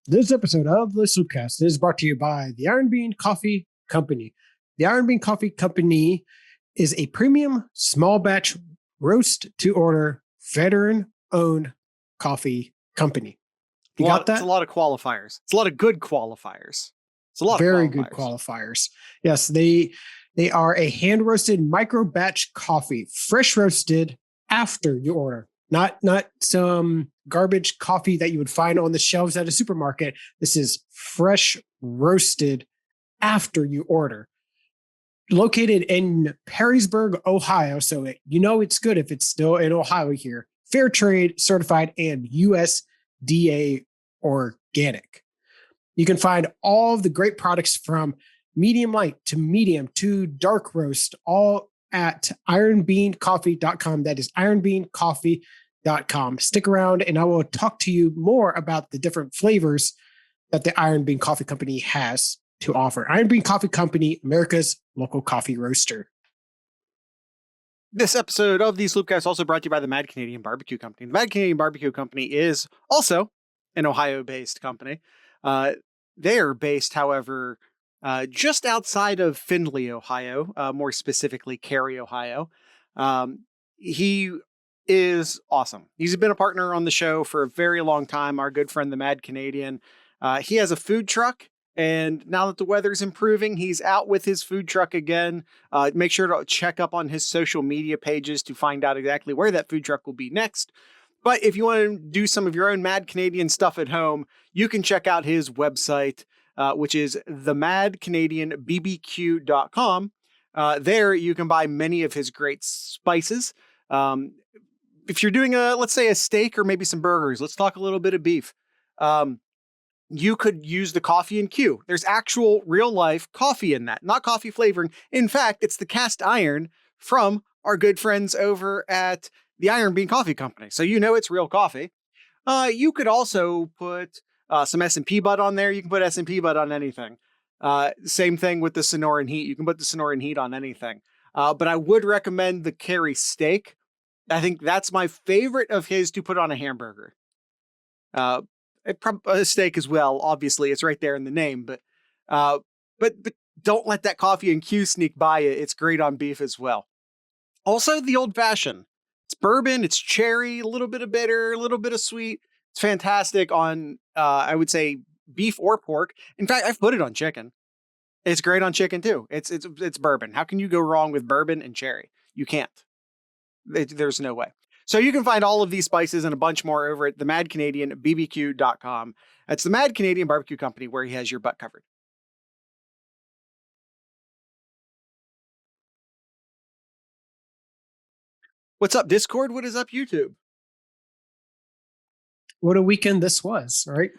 This episode of the Sloopcast is brought to you by the Iron Bean Coffee Company. The Iron Bean Coffee Company is a premium small batch roast to order veteran owned coffee company. You got that? It's a lot of qualifiers. It's a lot of good qualifiers. It's a lot Very of good qualifiers. Yes, they are a hand roasted micro batch coffee, fresh roasted after you order. Not some garbage coffee that you would find on the shelves at a supermarket. This is fresh roasted after you order. Located in Perrysburg, Ohio, so it's good if it's still in Ohio here. Fair trade certified and USDA organic. You can find all of the great products from medium light to medium to dark roast, all at ironbeancoffee.com. That is ironbeancoffee.com. Stick around and I will talk to you more about the different flavors that the Iron Bean Coffee Company has to offer. Iron Bean Coffee Company, America's local coffee roaster. This episode of the Sloopcast is also brought to you by the Mad Canadian Barbecue Company. The Mad Canadian Barbecue Company is also an Ohio-based company. They are based, however, just outside of Findlay, Ohio, more specifically Cary, Ohio. He is awesome. He's been a partner on the show for a very long time, our good friend, the Mad Canadian. He has a food truck, and now that the weather's improving, he's out with his food truck again. Make sure to check up on his social media pages to find out exactly where that food truck will be next. But if you want to do some of your own Mad Canadian stuff at home, you can check out his website, which is themadcanadianbbq.com. There you can buy many of his great spices. If you're doing let's say a steak or maybe some burgers, let's talk a little bit of beef. You could use the coffee and Q. There's actual real life coffee in that, not coffee flavoring. In fact, it's the cast iron from our good friends over at the Iron Bean Coffee Company. So it's real coffee. You could also put some S&P butt on there. You can put S&P butt on anything. Same thing with the Sonoran Heat. You can put the Sonoran Heat on anything. But I would recommend the Cary steak. I think that's my favorite of his to put on a hamburger. A steak as well. Obviously, it's right there in the name. But don't let that coffee and Q sneak by you. It's great on beef as well. Also, the old fashioned. It's bourbon, it's cherry, a little bit of bitter, a little bit of sweet. It's fantastic on, I would say, beef or pork. In fact, I've put it on chicken. It's great on chicken too. It's bourbon. How can you go wrong with bourbon and cherry? You can't. There's no way. So you can find all of these spices and a bunch more over at themadcanadianbbq.com. That's the Mad Canadian Barbecue Company, where he has your butt covered. What's up, Discord? What is up, YouTube? What a weekend this was, right?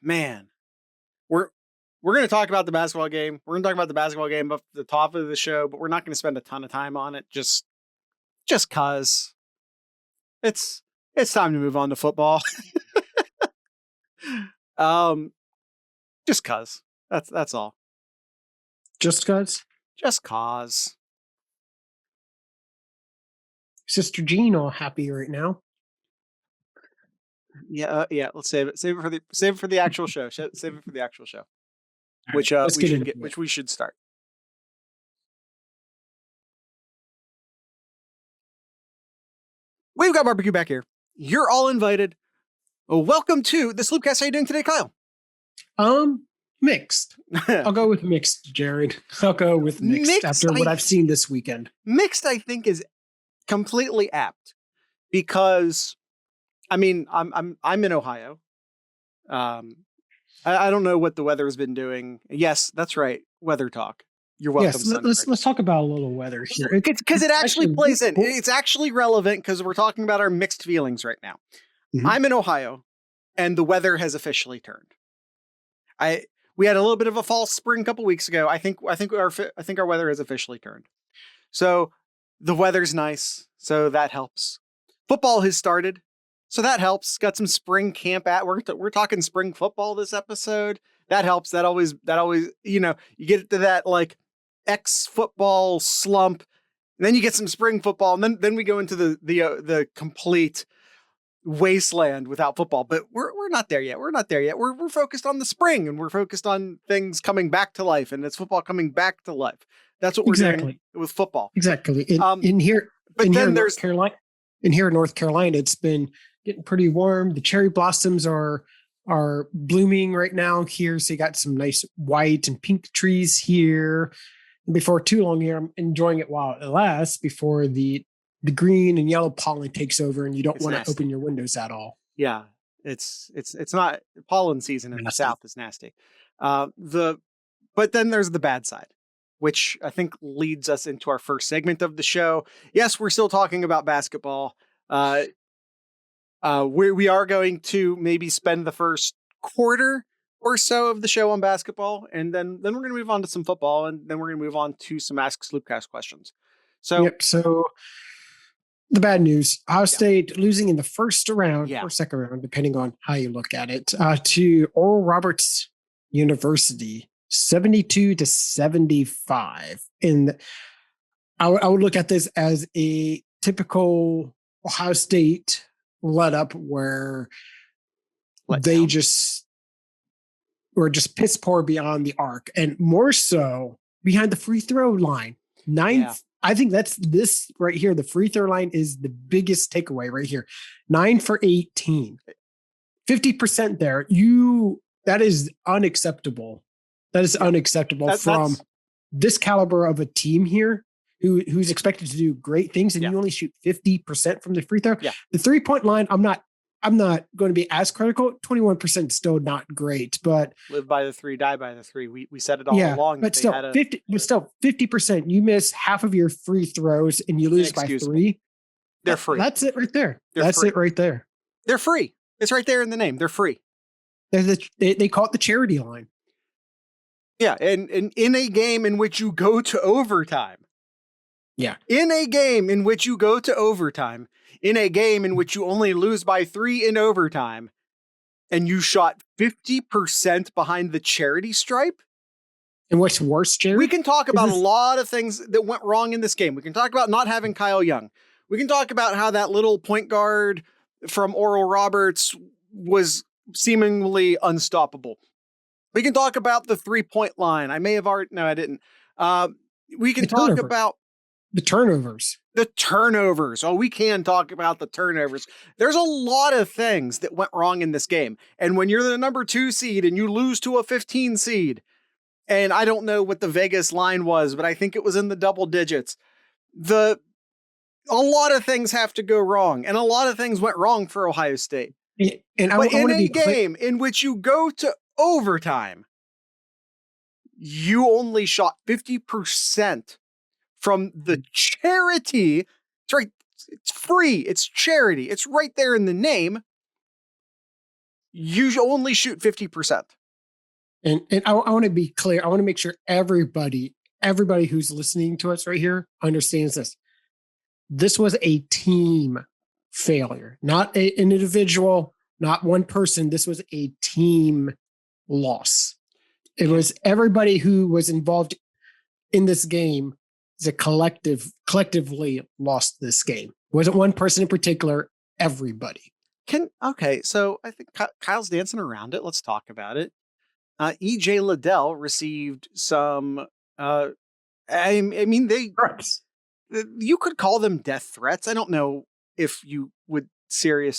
Man, we're going to talk about the basketball game. We're going to talk about the basketball game at the top of the show, but we're not going to spend a ton of time on it. Just cause it's time to move on to football. Just cause that's all. Just cause. Sister Jean all happy right now. Yeah. Let's save it for the actual show. Save it for the actual show, which we should start. We've got barbecue back here. You're all invited. Welcome to the Sloopcast. How you doing today, Kyle? Mixed. I'll go with mixed, Jared. I'll go with mixed after what I've seen this weekend. Mixed, I think, is completely apt because, I mean, I'm in Ohio. I don't know what the weather has been doing. Yes, that's right. Weather talk. You're welcome. Yes, let's talk about a little weather here. Because it actually plays in. It's actually relevant because we're talking about our mixed feelings right now. Mm-hmm. I'm in Ohio, and the weather has officially turned. We had a little bit of a false spring a couple weeks ago. I think our weather has officially turned. So the weather's nice, so that helps. Football has started, so that helps. Got some spring camp we're talking spring football this episode. That helps. That always you get to that like X football slump, and then you get some spring football, and then we go into the complete wasteland without football, but we're not there yet. We're not there yet. We're focused on the spring, and we're focused on things coming back to life, and it's football coming back to life. That's what we're doing with football. Exactly. In here in North Carolina, it's been getting pretty warm. The cherry blossoms are blooming right now here. So you got some nice white and pink trees here. And before too long here, I'm enjoying it while it lasts before the green and yellow pollen takes over and you don't want to open your windows at all. Yeah. It's not pollen season in the South is nasty. But then there's the bad side, which I think leads us into our first segment of the show. Yes, we're still talking about basketball. We are going to maybe spend the first quarter or so of the show on basketball, and then we're going to move on to some football, and then we're going to move on to some Ask Sloopcast questions. So, so the bad news: Ohio State losing in the first round or second round, depending on how you look at it, to Oral Roberts University, 72-75. And I would look at this as a typical Ohio State let up where they just were just piss poor beyond the arc, and more so behind the free throw line. I think that's this right here. The free throw line is the biggest takeaway right here. 9 for 18, 50% there. That is unacceptable. That is unacceptable from this caliber of a team here who's expected to do great things, and you only shoot 50% from the free throw. Yeah. The 3-point line, I'm not going to be as critical. 21% still not great, but live by the 3, die by the 3. We said it all along. But still, 50%. You miss half of your free throws and you lose by 3. They're free. That's it right there. It right there. They're free. It's right there in the name. They're free. They call it the charity line. Yeah, and in a game in which you go to overtime. Yeah. In a game in which you go to overtime, in a game in which you only lose by 3 in overtime, and you shot 50% behind the charity stripe. And what's worse, Jared? We can talk about a lot of things that went wrong in this game. We can talk about not having Kyle Young. We can talk about how that little point guard from Oral Roberts was seemingly unstoppable. We can talk about the 3-point line. I didn't. We can talk about the turnovers. Oh, we can talk about the turnovers. There's a lot of things that went wrong in this game. And when you're the number 2 seed and you lose to a 15 seed, and I don't know what the Vegas line was, but I think it was in the double digits. A lot of things have to go wrong, and a lot of things went wrong for Ohio State. And in a game in which you go to overtime, you only shot 50% from the charity. It's right. It's free. It's charity. It's right there in the name. You only shoot 50%. And I want to be clear. I want to make sure everybody who's listening to us right here understands this. This was a team failure, not an individual, not one person. This was a team loss. It was everybody who was involved in this game. The collectively lost this game. It wasn't one person in particular, everybody. So I think Kyle's dancing around it. Let's talk about it. EJ Liddell received some, threats. You could call them death threats. I don't know if you would I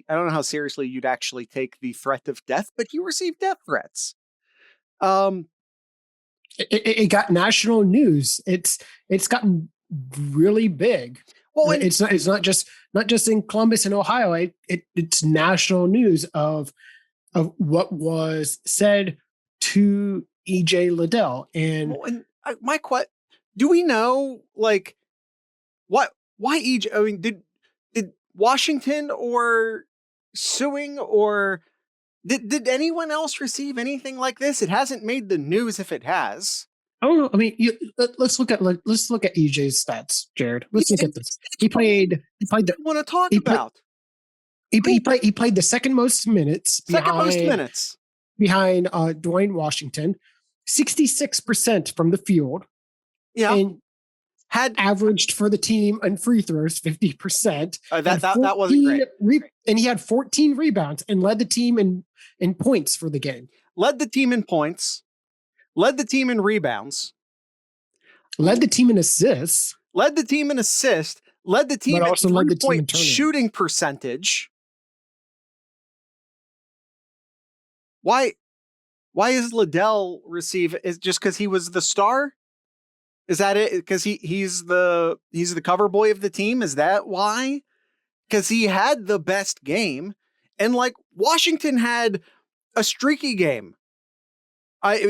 don't know how seriously you'd actually take the threat of death, but he received death threats. It got national news. It's gotten really big. Well, it's not just in Columbus and Ohio. It's national news of what was said to EJ Liddell. Do we know why EJ? I mean, did Washington or suing or did anyone else receive anything like this? It hasn't made the news if it has. Oh, I mean, let's look at EJ's stats, Jared. Let's look at this. He played. Want to talk about? He played the second most minutes behind Dwayne Washington, 66% from the field. Yeah. And had averaged for the team on free throws 50%. That wasn't great. And he had 14 rebounds and led the team in points for the game. Led the team in points. Led the team in rebounds. Led the team in assists. Led the team in assists. Led the team in three-point shooting percentage. Why is Liddell receive? Is just because he was the star? Is that it? Because he's the cover boy of the team? Is that why? Because he had the best game, and like Washington had a streaky game.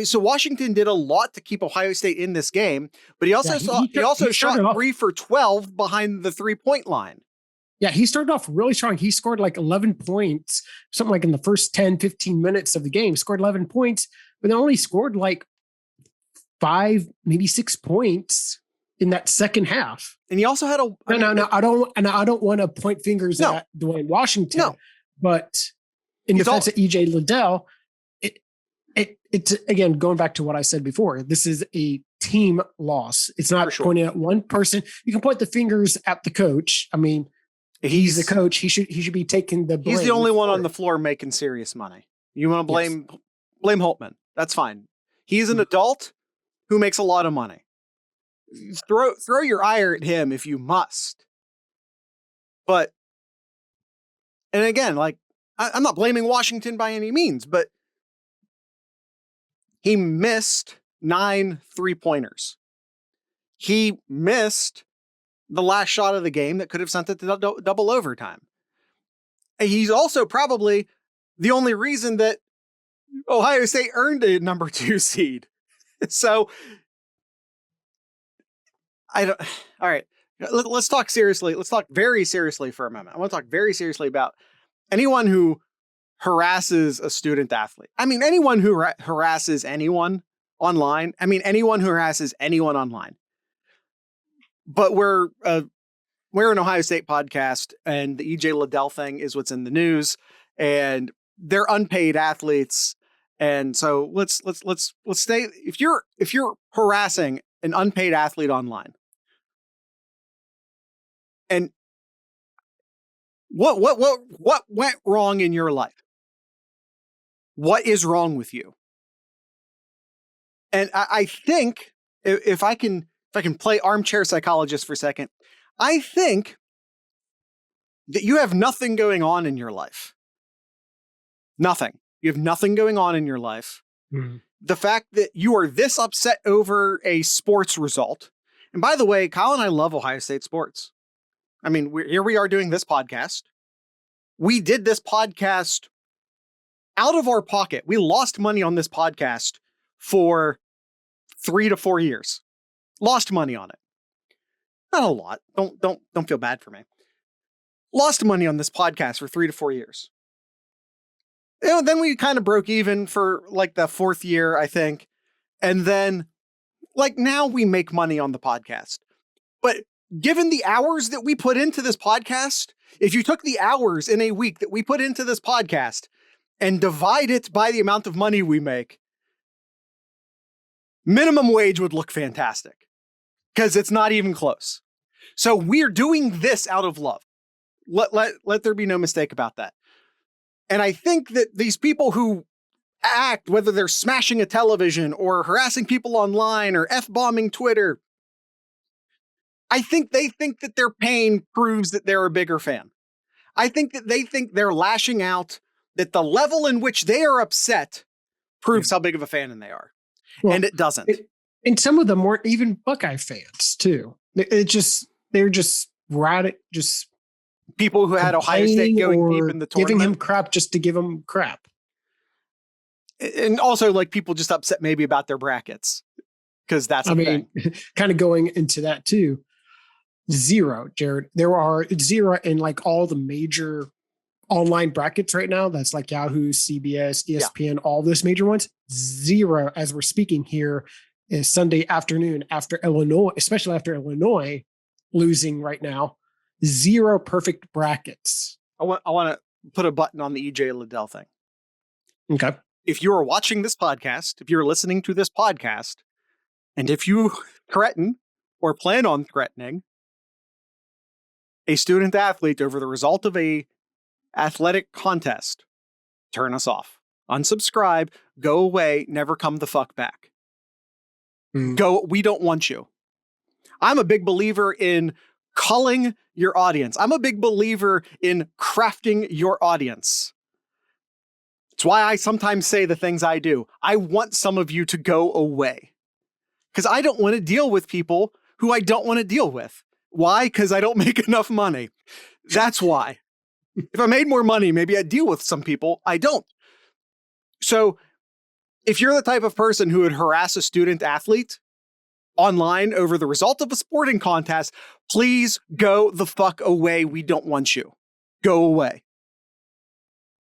So Washington did a lot to keep Ohio State in this game, but he also shot 3 for 12 behind the 3-point line. Yeah, he started off really strong. He scored like 11 points, something like in the first 10, 15 minutes of the game, scored 11 points, but then only scored like 5, maybe 6 points in that second half. And he also had I don't want to point fingers at Dwayne Washington, but in defense of EJ Liddell, it's again, going back to what I said before, this is a team loss. It's not pointing at one person. You can point the fingers at the coach. I mean, he's the coach. He should be taking the blame. He's the only one on the floor making serious money. You want to blame Holtmann. That's fine. He's an adult who makes a lot of money. Throw your ire at him if you must. But, and again, like, I'm not blaming Washington by any means, but he missed 9 3-pointers. He missed the last shot of the game that could have sent it to double overtime. He's also probably the only reason that Ohio State earned a number 2 seed. So, all right, let's talk seriously. Let's talk very seriously for a moment. I want to talk very seriously about anyone who harasses a student athlete. I mean, anyone who harasses anyone online. I mean, anyone who harasses anyone online. But we're an Ohio State podcast, and the EJ Liddell thing is what's in the news, and they're unpaid athletes. And so let's stay. If you're harassing an unpaid athlete online, and what went wrong in your life? What is wrong with you? And I think if I can play armchair psychologist for a second, I think that you have nothing going on in your life. Nothing. You have nothing going on in your life. Mm-hmm. The fact that you are this upset over a sports result. And by the way, Kyle and I love Ohio State sports. I mean, here we are doing this podcast. We did this podcast out of our pocket. We lost money on this podcast for 3 to 4 years. Lost money on it. Not a lot. Don't feel bad for me. Lost money on this podcast for 3 to 4 years. You know, then we kind of broke even for like the 4th year, I think. And then like now we make money on the podcast. But given the hours that we put into this podcast, if you took the hours in a week that we put into this podcast and divide it by the amount of money we make, minimum wage would look fantastic because it's not even close. So we're doing this out of love. Let there be no mistake about that. And I think that these people who act, whether they're smashing a television or harassing people online or F-bombing Twitter, I think they think that their pain proves that they're a bigger fan. I think that they think they're lashing out, that the level in which they are upset proves how big of a fan they are. Well, and it doesn't. And some of them weren't even Buckeye fans, too. They're just people who had Ohio State going deep in the tournament. Giving him crap just to give him crap. And also like people just upset maybe about their brackets. Because that's a thing. Kind of going into that too. 0, Jared. There are 0 in like all the major online brackets right now. That's like Yahoo, CBS, ESPN, all those major ones. 0 as we're speaking here is Sunday afternoon after Illinois, especially after Illinois losing right now. 0 perfect brackets. I want to put a button on the EJ Liddell thing. Okay. If you are watching this podcast, if you're listening to this podcast, and if you threaten or plan on threatening a student athlete over the result of a athletic contest, turn us off. Unsubscribe, go away, never come the fuck back. Go, we don't want you. I'm a big believer in culling your audience. I'm a big believer in crafting your audience. It's why I sometimes say the things I do. I want some of you to go away because I don't want to deal with people who I don't want to deal with. Why? Because I don't make enough money. That's why. If I made more money, maybe I'd deal with some people. I don't. So if you're the type of person who would harass a student athlete online over the result of a sporting contest, please go the fuck away. We don't want you. Go away.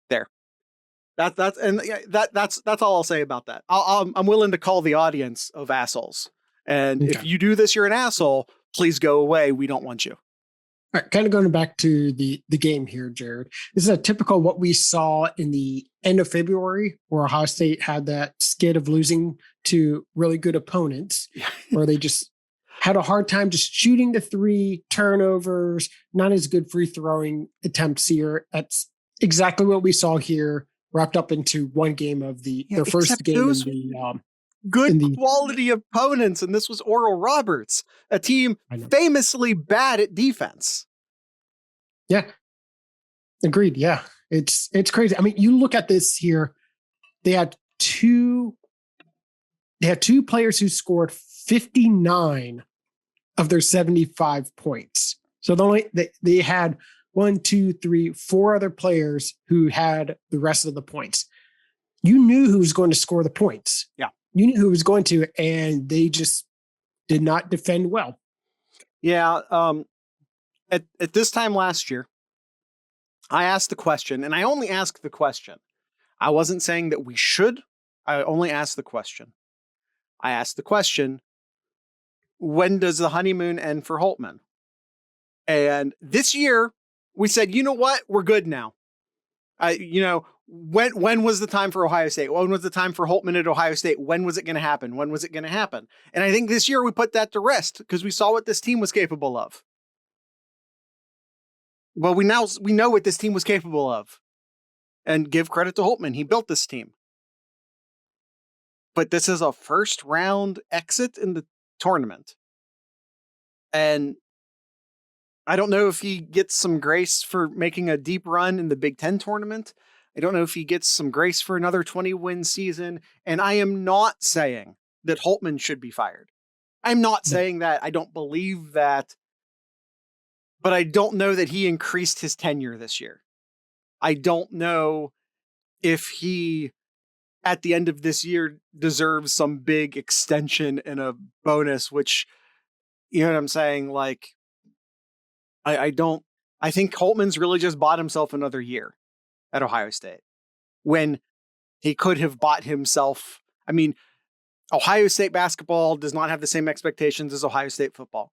There. That's all I'll say about that. I'm willing to call the audience of assholes. And if you do this, you're an asshole. Please go away. We don't want you. All right, kind of going back to the game here, Jared. This is a typical what we saw in the end of February, where Ohio State had that skid of losing to really good opponents, where they just had a hard time just shooting the three, turnovers, not as good free throwing attempts here. That's exactly what we saw here, wrapped up into one game of their first game in the good quality opponents, and this was Oral Roberts, a team famously bad at defense. Yeah, agreed. Yeah, it's crazy. I mean, you look at this here. They had two players who scored 59 of their 75 points. So they had 1, 2, 3, 4 other players who had the rest of the points. You knew who was going to score the points. Yeah. You knew who was going to, and they just did not defend well. Yeah. At this time last year, I asked the question, and I only asked the question. I wasn't saying that we should. I only asked the question. I asked the question, when does the honeymoon end for Holtmann? And this year, we said, you know what? We're good now. When was the time for Ohio State? When was the time for Holtmann at Ohio State? When was it going to happen? When was it going to happen? And I think this year we put that to rest because we saw what this team was capable of. Well, we know what this team was capable of. And give credit to Holtmann. He built this team. But this is a first round exit in the tournament. And I don't know if he gets some grace for making a deep run in the Big Ten tournament. I don't know if he gets some grace for another 20-win season. And I am not saying that Holtmann should be fired. I'm not saying that. I don't believe that. But I don't know that he increased his tenure this year. I don't know if he, at the end of this year, deserves some big extension and a bonus, which, you know what I'm saying? Like, I think Holtmann's really just bought himself another year at Ohio State when he could have bought himself. I mean, Ohio State basketball does not have the same expectations as Ohio State football.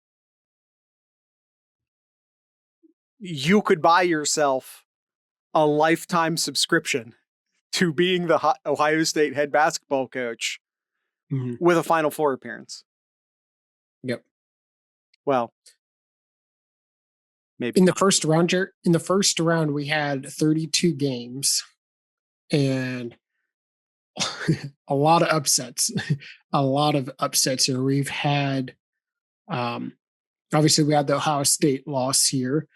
You could buy yourself a lifetime subscription to being the Ohio State head basketball coach with a Final Four appearance. Yep. Well, maybe in the first round, we had 32 games and a lot of upsets. Here. We've had, obviously we had the Ohio State loss here.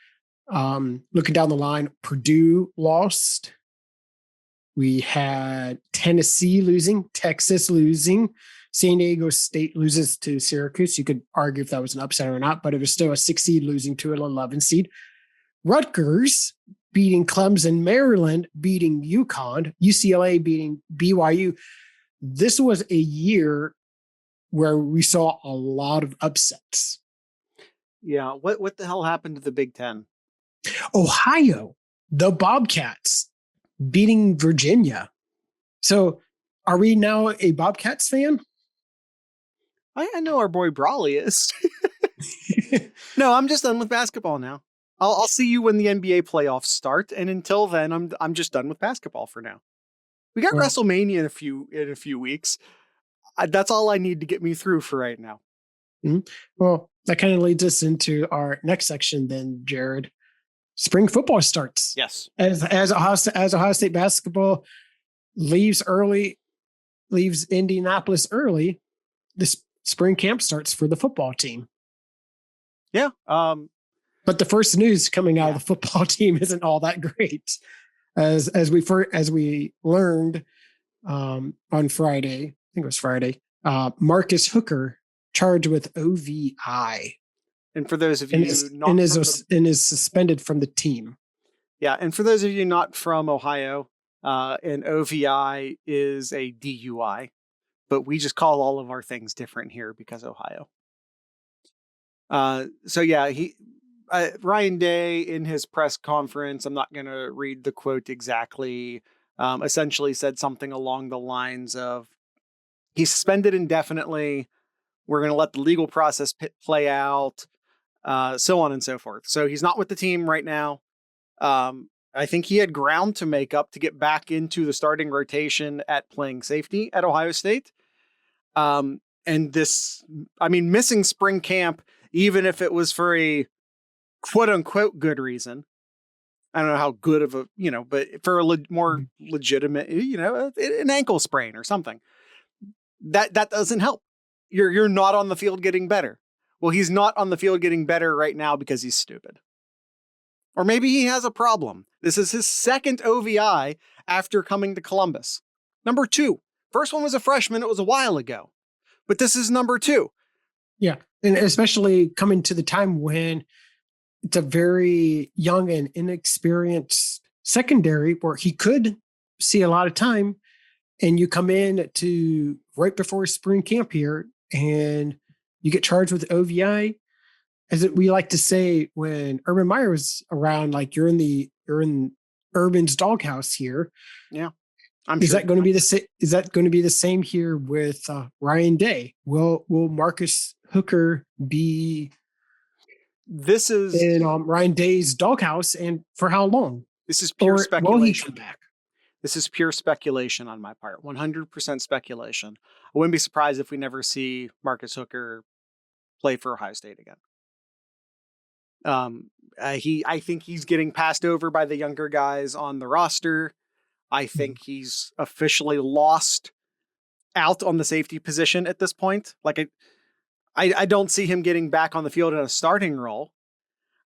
Looking down the line, Purdue lost. We had Tennessee losing, Texas losing, San Diego State loses to Syracuse. You could argue if that was an upset or not, but it was still a 6 seed losing to an 11 seed. Rutgers beating Clemson, Maryland beating UConn, UCLA beating BYU. This was a year where we saw a lot of upsets. Yeah. What the hell happened to the Big Ten? Ohio, the Bobcats beating Virginia. So are we now a Bobcats fan? I know our boy Brawley is. No, I'm just done with basketball now. I'll see you when the NBA playoffs start, and until then, I'm just done with basketball for now. We got WrestleMania in a few weeks. That's all I need to get me through for right now. Mm-hmm. Well, that kind of leads us into our next section then, Jared. Spring football starts. Yes. As Ohio State basketball leaves Indianapolis early, this spring camp starts for the football team. Yeah. But the first news coming out of the football team isn't all that great. As we learned on Friday, I think it was Friday, Marcus Hooker charged with OVI. And for those of you is suspended from the team. Yeah, and for those of you not from Ohio, an OVI is a DUI, but we just call all of our things different here because Ohio. Ryan Day in his press conference, I'm not going to read the quote exactly, essentially said something along the lines of, he's suspended indefinitely. We're going to let the legal process play out, so on and so forth. So he's not with the team right now. I think he had ground to make up to get back into the starting rotation at playing safety at Ohio State. Missing spring camp, even if it was for a quote unquote good reason. I don't know how good of a, but for a more legitimate, an ankle sprain or something, that doesn't help. You're not on the field getting better. Well, he's not on the field getting better right now because he's stupid. Or maybe he has a problem. This is his second OVI after coming to Columbus. Number 2. First one was a freshman. It was a while ago. But this is number 2. Yeah. And especially coming to the time when it's a very young and inexperienced secondary where he could see a lot of time, and you come in to right before spring camp here and you get charged with OVI. As we like to say when Urban Meyer was around, like you're in Urban's doghouse here. Yeah. Is that going to be the same here with Ryan Day? Will Marcus Hooker be in Ryan Day's doghouse, and for how long? This is pure speculation. Will he come back? This is pure speculation on my part. 100% speculation. I wouldn't be surprised if we never see Marcus Hooker play for Ohio State again. I think he's getting passed over by the younger guys on the roster. I think he's officially lost out on the safety position at this point. Like I don't see him getting back on the field in a starting role.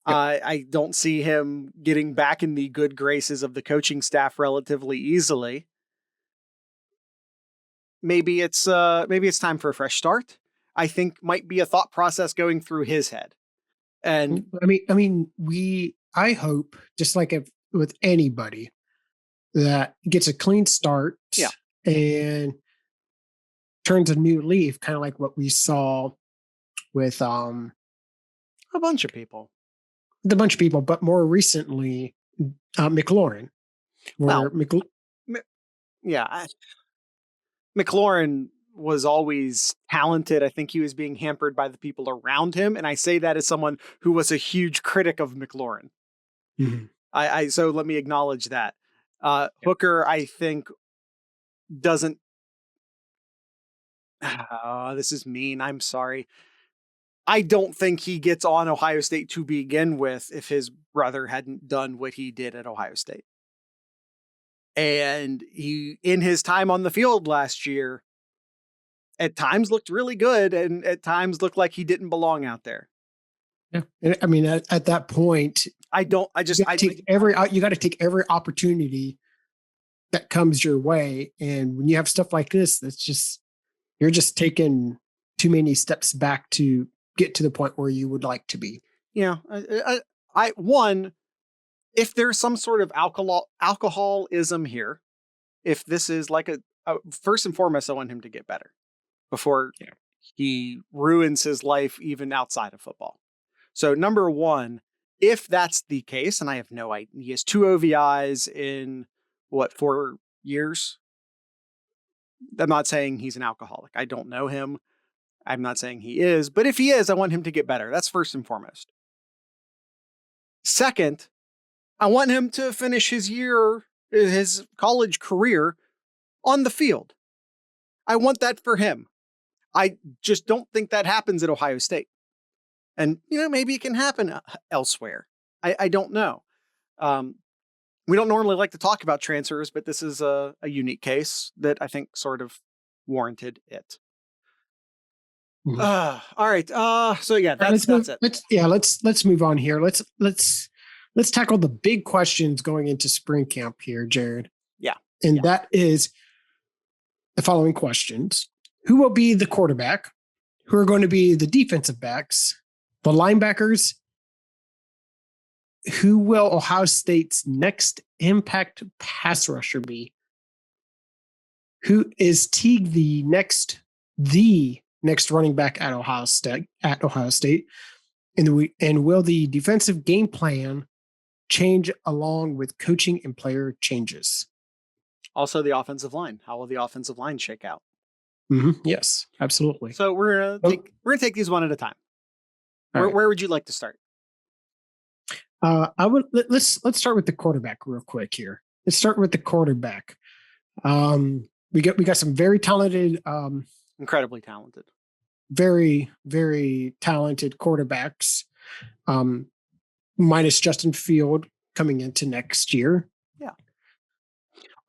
Yep. I don't see him getting back in the good graces of the coaching staff relatively easily. Maybe it's time for a fresh start. I think might be a thought process going through his head. And I hope, just like with anybody, that gets a clean start and turns a new leaf, kind of like what we saw with a bunch of people, but more recently, McLaurin. McLaurin was always talented. I think he was being hampered by the people around him. And I say that as someone who was a huge critic of McLaurin. Mm-hmm. So let me acknowledge that. Hooker, I think, doesn't. This is mean. I'm sorry. I don't think he gets on Ohio State to begin with if his brother hadn't done what he did at Ohio State. And he, in his time on the field last year, at times looked really good and at times looked like he didn't belong out there. Yeah. I mean, at that point, you got to take every opportunity that comes your way. And when you have stuff like this, you're just taking too many steps back to get to the point where you would like to be. Yeah. If there's some sort of alcoholism here, if this is like first and foremost, I want him to get better before he ruins his life even outside of football. So number 1, if that's the case, and I have no idea, he has 2 OVIs in 4 years. I'm not saying he's an alcoholic. I don't know him. I'm not saying he is, but if he is, I want him to get better. That's first and foremost. Second, I want him to finish his college career on the field. I want that for him. I just don't think that happens at Ohio State. And, maybe it can happen elsewhere. I don't know. We don't normally like to talk about transfers, but this is a unique case that I think sort of warranted it. Mhm. All right. So yeah, All right, that's it. Let's move on here. Let's tackle the big questions going into spring camp here, Jared. Yeah. And that is the following questions. Who will be the quarterback? Who are going to be the defensive backs? The linebackers? Who will Ohio State's next impact pass rusher be? Who is Teague the next running back at Ohio State? And will the defensive game plan change along with coaching and player changes? Also, the offensive line. How will the offensive line shake out? Mm-hmm. Yes, absolutely. So we're gonna take these one at a time. Where would you like to start? Let's start with the quarterback real quick here. Let's start with the quarterback. We got some very talented, incredibly talented, very very talented quarterbacks. Minus Justin Field coming into next year. Yeah.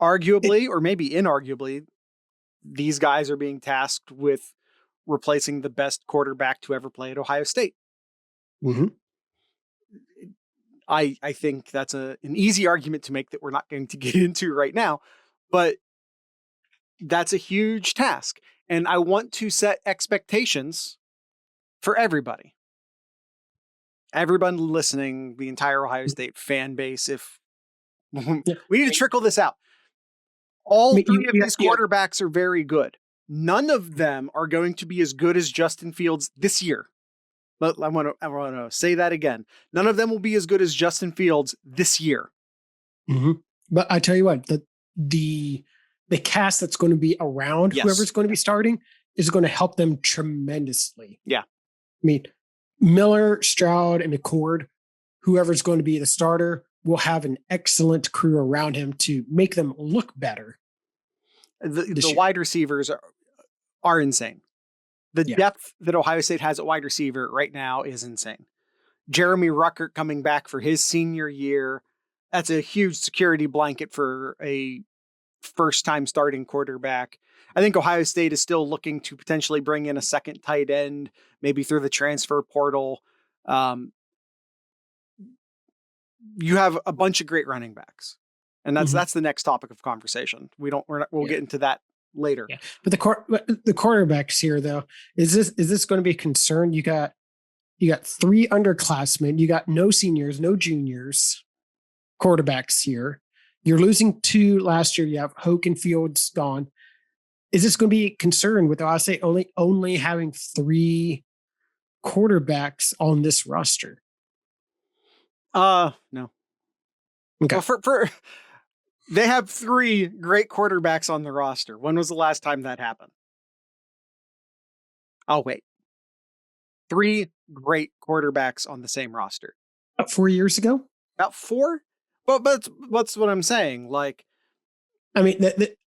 Arguably, or maybe inarguably, these guys are being tasked with replacing the best quarterback to ever play at Ohio State. Mm-hmm. I think that's an easy argument to make that we're not going to get into right now, but that's a huge task. And I want to set expectations for everybody. Everyone listening, the entire Ohio State fan base, if we need to trickle this out. All three of these quarterbacks are very good. None of them are going to be as good as Justin Fields this year. But I want to say that again. None of them will be as good as Justin Fields this year. Mm-hmm. But I tell you what, the cast that's going to be around whoever's going to be starting is going to help them tremendously. Yeah. I mean, Miller, Stroud, and McCord, whoever's going to be the starter, will have an excellent crew around him to make them look better. The wide receivers are insane. The depth that Ohio State has at wide receiver right now is insane. Jeremy Ruckert coming back for his senior year. That's a huge security blanket for a first-time starting quarterback. I think Ohio State is still looking to potentially bring in a second tight end, maybe through the transfer portal. You have a bunch of great running backs, and that's the next topic of conversation. We'll get into that later. Yeah. But the quarterbacks here, though, is this going to be a concern? You got 3 underclassmen. You got no seniors, no juniors. Quarterbacks here. You're losing 2 last year. You have Hoke and Fields gone. Is this going to be a concern with Ohio State only having 3 quarterbacks on this roster? No. Okay. Well, they have 3 great quarterbacks on the roster. When was the last time that happened? Oh, wait. 3 great quarterbacks on the same roster. About 4 years ago? About 4? But that's what I'm saying. Like, I mean,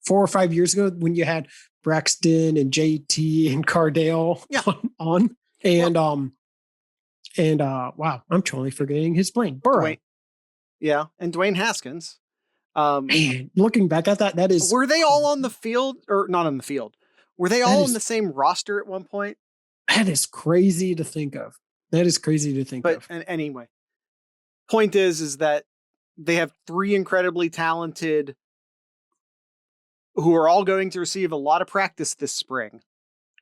4 or 5 years ago when you had Braxton and JT and Cardale on. And wow, I'm totally forgetting his plane. Burrow. And Dwayne Haskins. Man, looking back at that is... Were they all on the field or not on the field? Were they all on the same roster at one point? That is crazy to think of. But anyway, point is that they have 3 incredibly talented who are all going to receive a lot of practice this spring.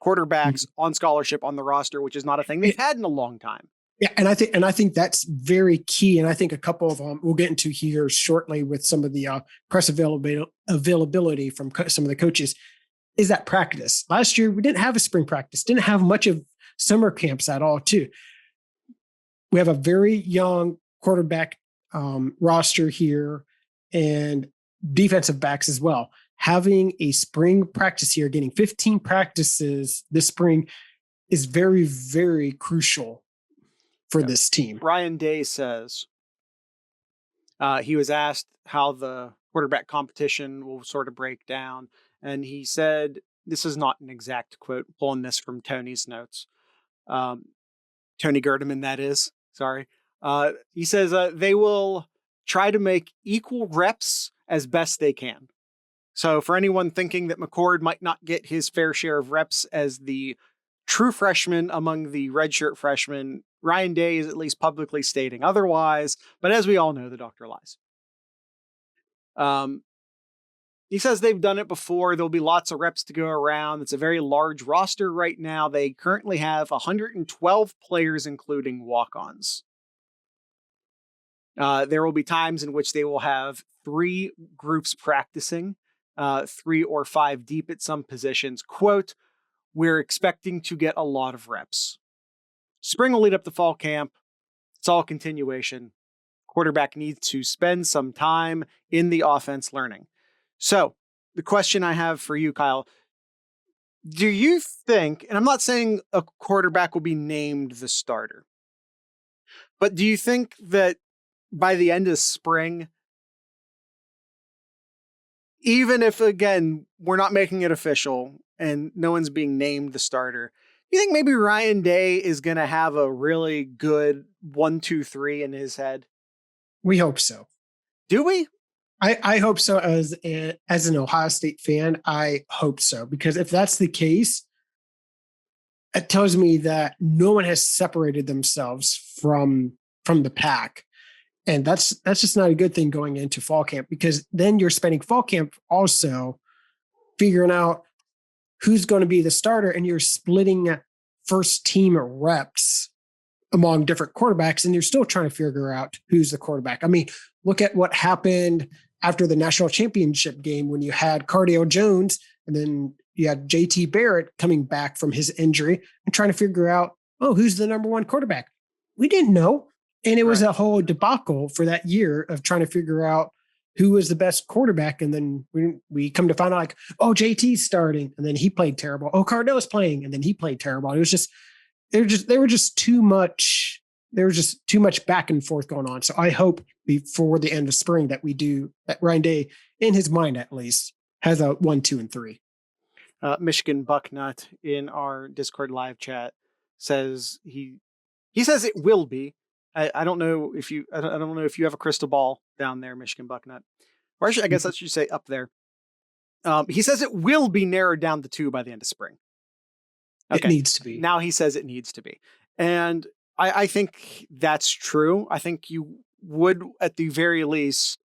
Quarterbacks on scholarship on the roster, which is not a thing they've had in a long time. Yeah, and I think that's very key. And I think a couple of them we'll get into here shortly with some of the press availability from some of the coaches is that practice. Last year we didn't have a spring practice, didn't have much of summer camps at all. Too, we have a very young quarterback roster here and defensive backs as well. Having a spring practice here, getting 15 practices this spring is very, very crucial for this team. Ryan Day says he was asked how the quarterback competition will sort of break down. And he said, this is not an exact quote, pulling this from Tony's notes. Tony Gerdeman, that is. Sorry. He says they will try to make equal reps as best they can. So for anyone thinking that McCord might not get his fair share of reps as the true freshman among the redshirt freshmen, Ryan Day is at least publicly stating otherwise. But as we all know, the doctor lies. He says they've done it before. There'll be lots of reps to go around. It's a very large roster right now. They currently have 112 players, including walk-ons. There will be times in which they will have 3 groups practicing, 3 or 5 deep at some positions. Quote, we're expecting to get a lot of reps. Spring will lead up to fall camp. It's all continuation. Quarterback needs to spend some time in the offense learning. So the question I have for you, Kyle, do you think, and I'm not saying a quarterback will be named the starter, but do you think that by the end of spring, even if, again, we're not making it official and no one's being named the starter, you think maybe Ryan Day is going to have a really good 1, 2, 3 in his head? We hope so. Do we? I hope so. As an Ohio State fan, I hope so, because if that's the case, it tells me that no one has separated themselves from the pack. And that's just not a good thing going into fall camp, because then you're spending fall camp also figuring out who's going to be the starter, and you're splitting first team reps among different quarterbacks, and you're still trying to figure out who's the quarterback. I mean, look at what happened after the national championship game when you had Cardale Jones and then you had JT Barrett coming back from his injury and trying to figure out, who's the number 1 quarterback? We didn't know. And it was a whole debacle for that year of trying to figure out who was the best quarterback. And then we come to find out, like, JT's starting, and then he played terrible. Cardale's playing, and then he played terrible. It was just, there were just too much back and forth going on. So I hope before the end of spring that Ryan Day, in his mind at least, has a 1, 2, and 3. Michigan Bucknut in our Discord live chat says he says it will be. I don't know if you have a crystal ball down there, Michigan Bucknut, or I guess I should say up there. He says it will be narrowed down to 2 by the end of spring. Okay. It needs to be. Now he says it needs to be, and I think that's true. I think you would, at the very least,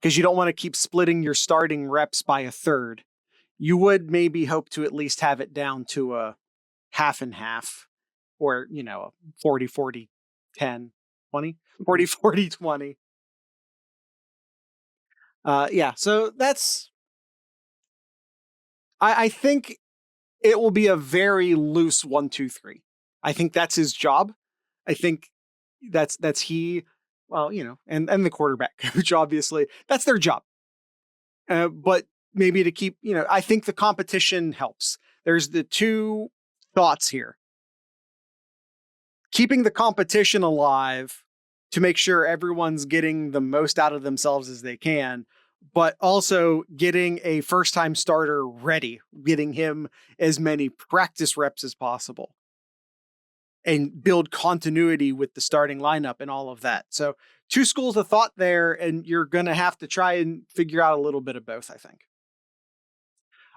because you don't want to keep splitting your starting reps by a third, you would maybe hope to at least have it down to a half and half, or, a 40, 40, 10, 20, 40, 40, 20. Yeah. So that's, I think it will be a very loose 1, 2, 3. I think that's his job. I think that's he, and the quarterback coach, obviously, that's their job. But maybe to keep, I think the competition helps. There's the 2 thoughts here. Keeping the competition alive to make sure everyone's getting the most out of themselves as they can, but also getting a first-time starter ready, getting him as many practice reps as possible, and build continuity with the starting lineup and all of that. So 2 schools of thought there, and you're going to have to try and figure out a little bit of both, I think.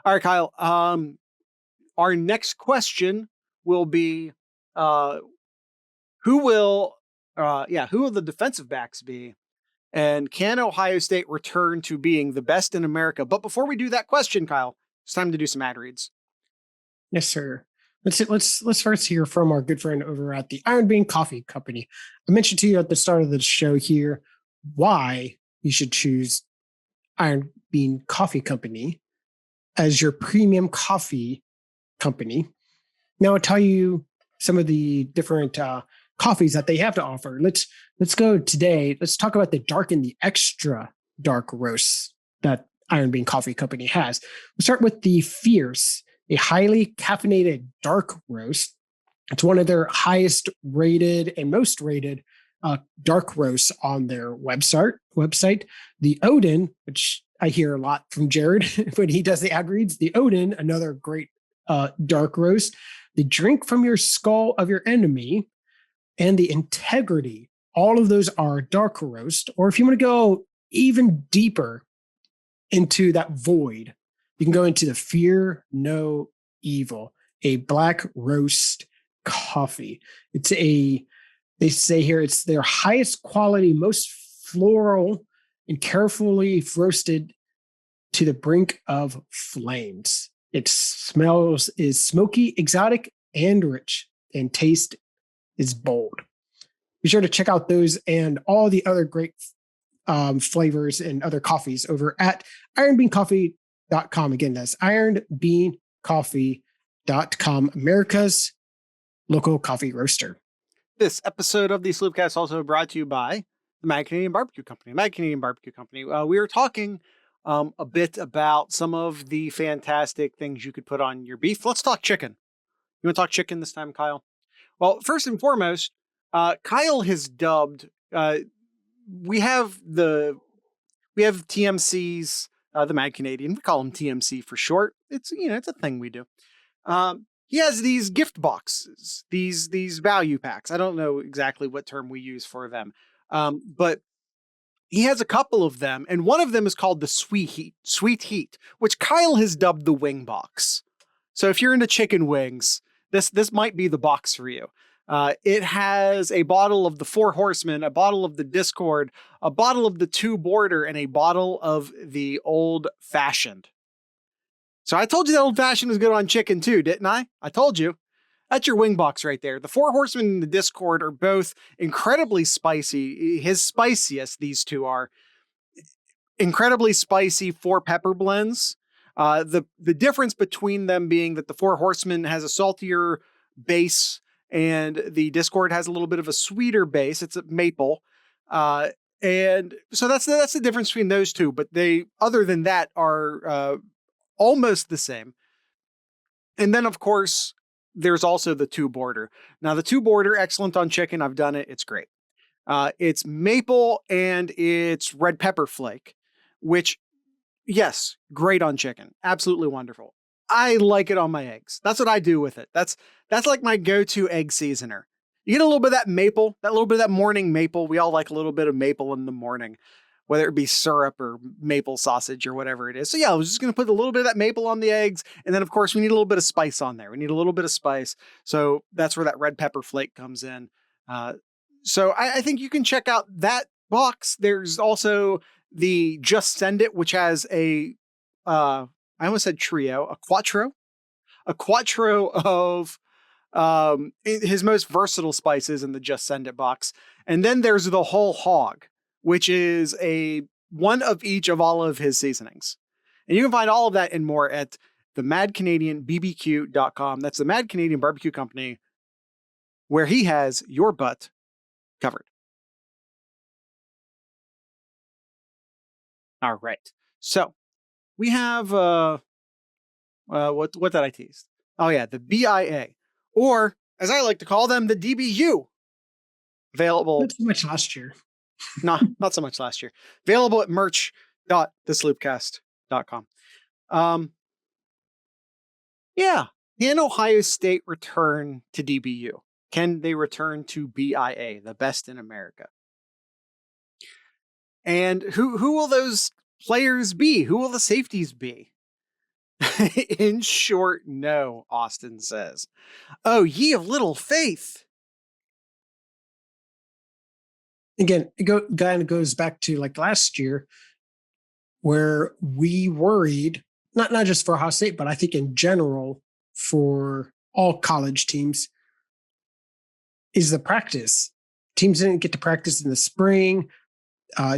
All right, Kyle. Our next question will be, who will the defensive backs be? And can Ohio State return to being the best in America? But before we do that question, Kyle, it's time to do some ad reads. Yes, sir. Let's first hear from our good friend over at the Iron Bean Coffee Company. I mentioned to you at the start of the show here why you should choose Iron Bean Coffee Company as your premium coffee company. Now I'll tell you some of the different coffees that they have to offer. Let's go today. Let's talk about the dark and the extra dark roasts that Iron Bean Coffee Company has. We'll start with the Fierce, a highly caffeinated dark roast. It's one of their highest rated and most rated dark roasts on their website. The Odin, which I hear a lot from Jared when he does the ad reads. The Odin, another great dark roast. The Drink from Your Skull of Your Enemy, and the integrity. All of those are dark roast. Or if you want to go even deeper into that void, you can go into the fear no evil, a black roast coffee. They say here, it's their highest quality, most floral and carefully roasted to the brink of flames. It smells is smoky, exotic, and rich, and taste is bold. Be sure to check out those and all the other great flavors and other coffees over at ironbeancoffee.com. Again, that's ironbeancoffee.com, America's local coffee roaster. This episode of the Sloopcast also brought to you by the Mad Canadian Barbecue Company. Mad Canadian Barbecue Company. We were talking a bit about some of the fantastic things you could put on your beef. Let's talk chicken. You want to talk chicken this time, Kyle? Well, first and foremost, Kyle has dubbed. We have TMC's, the Mad Canadian. We call them TMC for short. It's it's a thing we do. He has these gift boxes, these value packs. I don't know exactly what term we use for them, but he has a couple of them, and one of them is called the Sweet Heat, which Kyle has dubbed the wing box. So if you're into chicken wings, this might be the box for you. It has a bottle of the Four Horsemen, a bottle of the Discord, a bottle of the Two Border, and a bottle of the Old Fashioned. So I told you that Old Fashioned was good on chicken too, didn't I? I told you. That's your wing box right there. The Four Horsemen and the Discord are both incredibly spicy. His spiciest, these two are incredibly spicy 4-pepper blends. The difference between them being that the Four Horsemen has a saltier base and the Discord has a little bit of a sweeter base. It's a maple. And so that's the difference between those two. But they, other than that, are almost the same. And then, of course, there's also the Two Border. Now, the Two Border, excellent on chicken. I've done it. It's great. It's maple and it's red pepper flake, which, yes, great on chicken. Absolutely wonderful. I like it on my eggs. That's what I do with it. That's like my go-to egg seasoner. You get a little bit of that maple, that little bit of that morning maple. We all like a little bit of maple in the morning, whether it be syrup or maple sausage or whatever it is. So yeah, I was just going to put a little bit of that maple on the eggs. And then of course we need a little bit of spice on there. We need a little bit of spice. So that's where that red pepper flake comes in. So I think you can check out that box. There's also the Just Send It, which has I almost said trio, a quattro of his most versatile spices in the Just Send It box. And then there's the Whole Hog, which is one of each of all of his seasonings. And you can find all of that and more at the madcanadianbbq.com. That's the Mad Canadian Barbecue Company, where he has your butt covered. All right. So we have, what did I tease? Oh yeah, the BIA, or as I like to call them, the DBU. Available. Not so much last year. Not so much last year. Available at merch.thesloopcast.com. Yeah. Can Ohio State return to DBU? Can they return to BIA, the best in America? And who will those players be? Who will the safeties be? In short, no, Austin says. Oh, ye of little faith. Again, it kind of goes back to like last year, where we worried, not just for Ohio State, but I think in general for all college teams, is the practice. Teams didn't get to practice in the spring,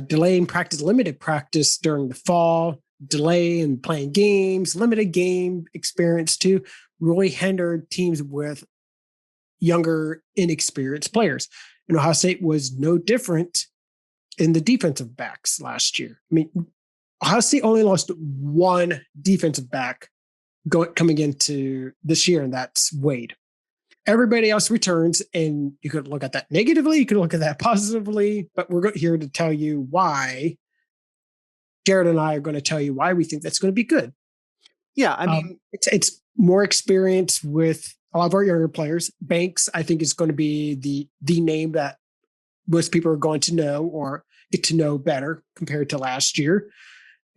delaying practice, limited practice during the fall, delay in playing games, limited game experience too, really hindered teams with younger, inexperienced players. And Ohio State was no different in the defensive backs last year. I mean, Ohio State only lost one defensive back coming into this year, and that's Wade. Everybody else returns, and you could look at that negatively, you could look at that positively, but we're here to tell you why. Jared and I are going to tell you why we think that's going to be good. Yeah, I mean, it's more experience with a lot of our younger players. Banks, I think, is going to be the name that most people are going to know or get to know better compared to last year.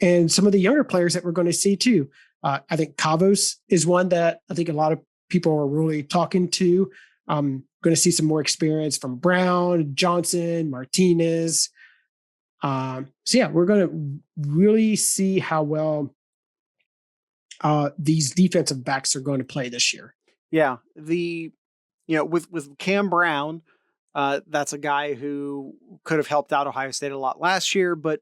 And some of the younger players that we're going to see too. I think Cavos is one that I think a lot of people are really talking to. Going to see some more experience from Brown, Johnson, Martinez. So yeah, we're going to really see how well these defensive backs are going to play this year. Yeah, with Cam Brown, that's a guy who could have helped out Ohio State a lot last year, but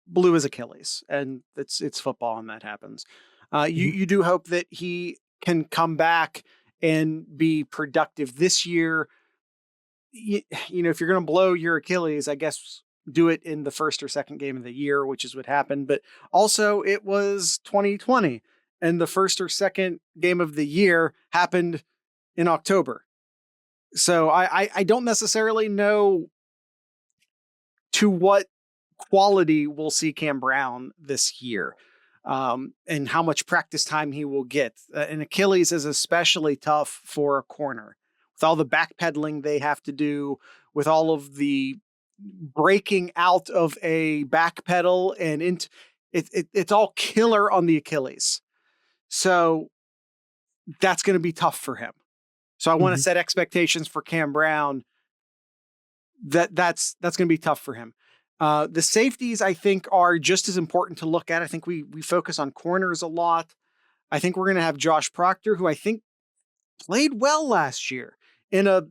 blew his Achilles, and it's football, and that happens. You do hope that he can come back and be productive this year. If you're going to blow your Achilles, I guess do it in the first or second game of the year, which is what happened. But also, it was 2020, and the first or second game of the year happened in October. So I don't necessarily know to what quality we'll see Cam Brown this year, and how much practice time he will get. And Achilles is especially tough for a corner with all the backpedaling they have to do, with all of the breaking out of a backpedal and into it's all killer on the Achilles. So that's going to be tough for him. So I want to set expectations for Cam Brown. That's going to be tough for him. The safeties, I think, are just as important to look at. I think we focus on corners a lot. I think we're going to have Josh Proctor, who I think played well last year in a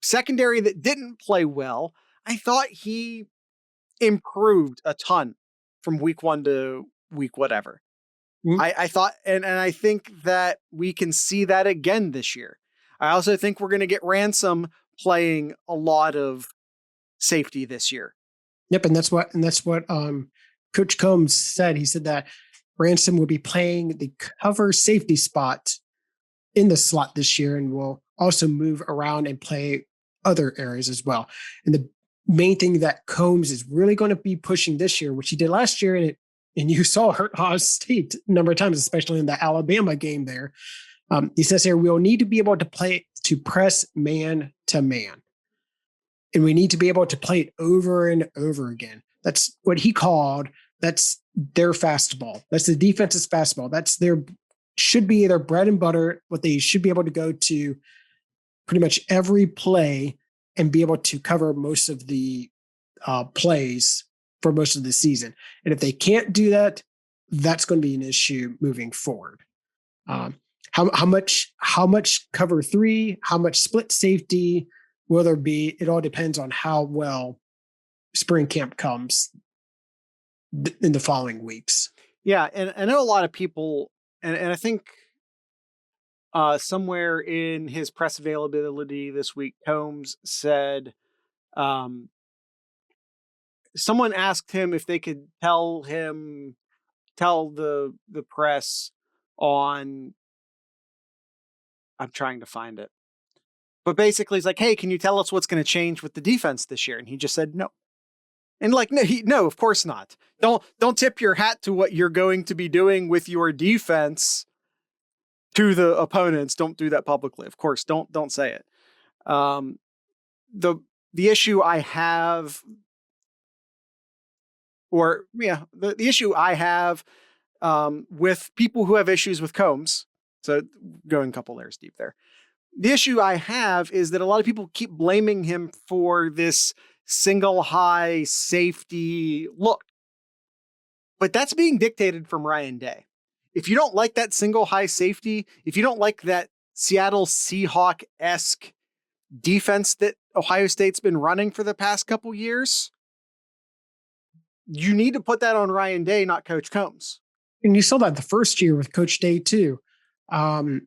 secondary that didn't play well. I thought he improved a ton from week 1 to week whatever. I thought, and I think that we can see that again this year. I also think we're going to get Ransom playing a lot of safety this year. Yep, and that's what Coach Combs said. He said that Ransom will be playing the cover safety spot in the slot this year, and will also move around and play other areas as well. And the main thing that Combs is really going to be pushing this year, which he did last year, and you saw hurt Ohio State a number of times, especially in the Alabama game there. He says here, we'll need to be able to press man to man. And we need to be able to play it over and over again. That's what he called, that's their fastball. That's the defense's fastball. That's should be their bread and butter, what they should be able to go to pretty much every play and be able to cover most of the plays for most of the season. And if they can't do that, that's going to be an issue moving forward. How much cover 3, how much split safety will there be? It all depends on how well spring camp comes in the following weeks. Yeah, and I know a lot of people, and I think somewhere in his press availability this week, Combs said, someone asked him if they could tell the press on, I'm trying to find it. But basically, he's like, hey, can you tell us what's going to change with the defense this year? And he just said no. And like, no, of course not. Don't tip your hat to what you're going to be doing with your defense to the opponents. Don't do that publicly. Of course, don't say it. The issue I have, the issue I have with people who have issues with Combs. So going a couple layers deep there. The issue I have is that a lot of people keep blaming him for this single high safety look. But that's being dictated from Ryan Day. If you don't like that single high safety, if you don't like that Seattle Seahawk-esque defense that Ohio State's been running for the past couple years, you need to put that on Ryan Day, not Coach Combs. And you saw that the first year with Coach Day too. I'm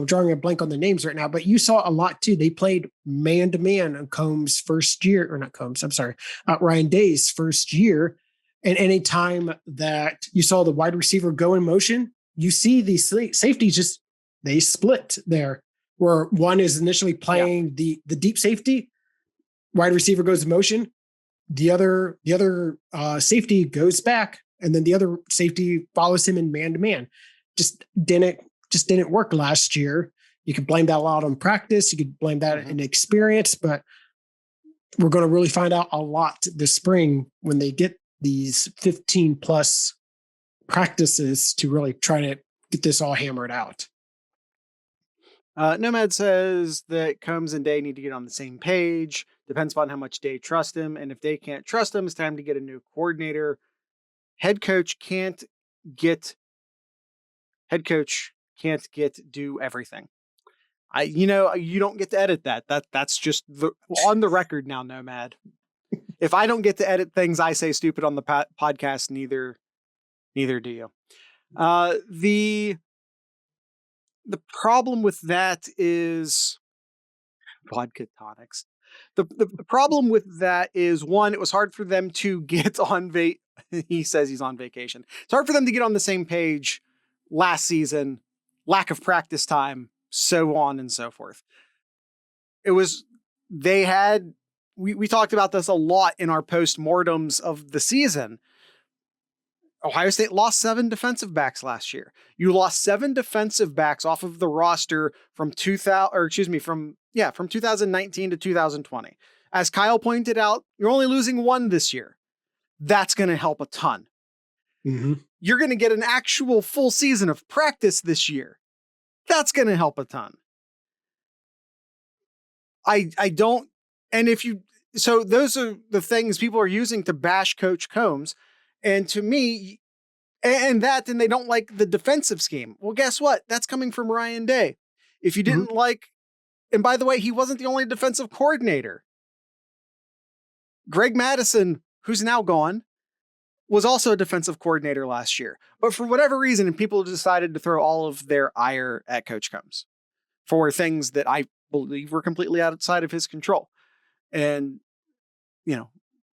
drawing a blank on the names right now, but you saw a lot too. They played man-to-man on Combs' first year, or not Combs, I'm sorry, Ryan Day's first year. And any time that you saw the wide receiver go in motion, you see these safeties they split there, where one is initially playing the deep safety, wide receiver goes in motion, the other safety goes back, and then the other safety follows him in man-to-man. Just didn't work last year. You could blame that a lot on practice. You could blame that in experience, but we're going to really find out a lot this spring when they get these 15 plus practices to really try to get this all hammered out. Nomad says that Combs and Day need to get on the same page. Depends upon how much Day trusts him. And if Day can't trust him, it's time to get a new coordinator. Head coach can't do everything. You don't get to edit that. That's just on the record now, Nomad. If I don't get to edit things I say stupid on the podcast, neither do you. The problem with that is vodka tonics. The problem with that is, one, it was hard for them to get on he says he's on vacation. It's hard for them to get on the same page last season, lack of practice time, so on and so forth. We talked about this a lot in our post-mortems of the season. Ohio State lost 7 defensive backs last year. You lost 7 defensive backs off of the roster from 2019 to 2020. As Kyle pointed out, you're only losing 1 this year. That's going to help a ton. Mm-hmm. You're going to get an actual full season of practice this year. That's going to help a ton. So those are the things people are using to bash Coach Combs. And to me, and they don't like the defensive scheme. Well, guess what? That's coming from Ryan Day. If you didn't and by the way, he wasn't the only defensive coordinator. Greg Madison, who's now gone, was also a defensive coordinator last year. But for whatever reason, people decided to throw all of their ire at Coach Combs for things that I believe were completely outside of his control. And,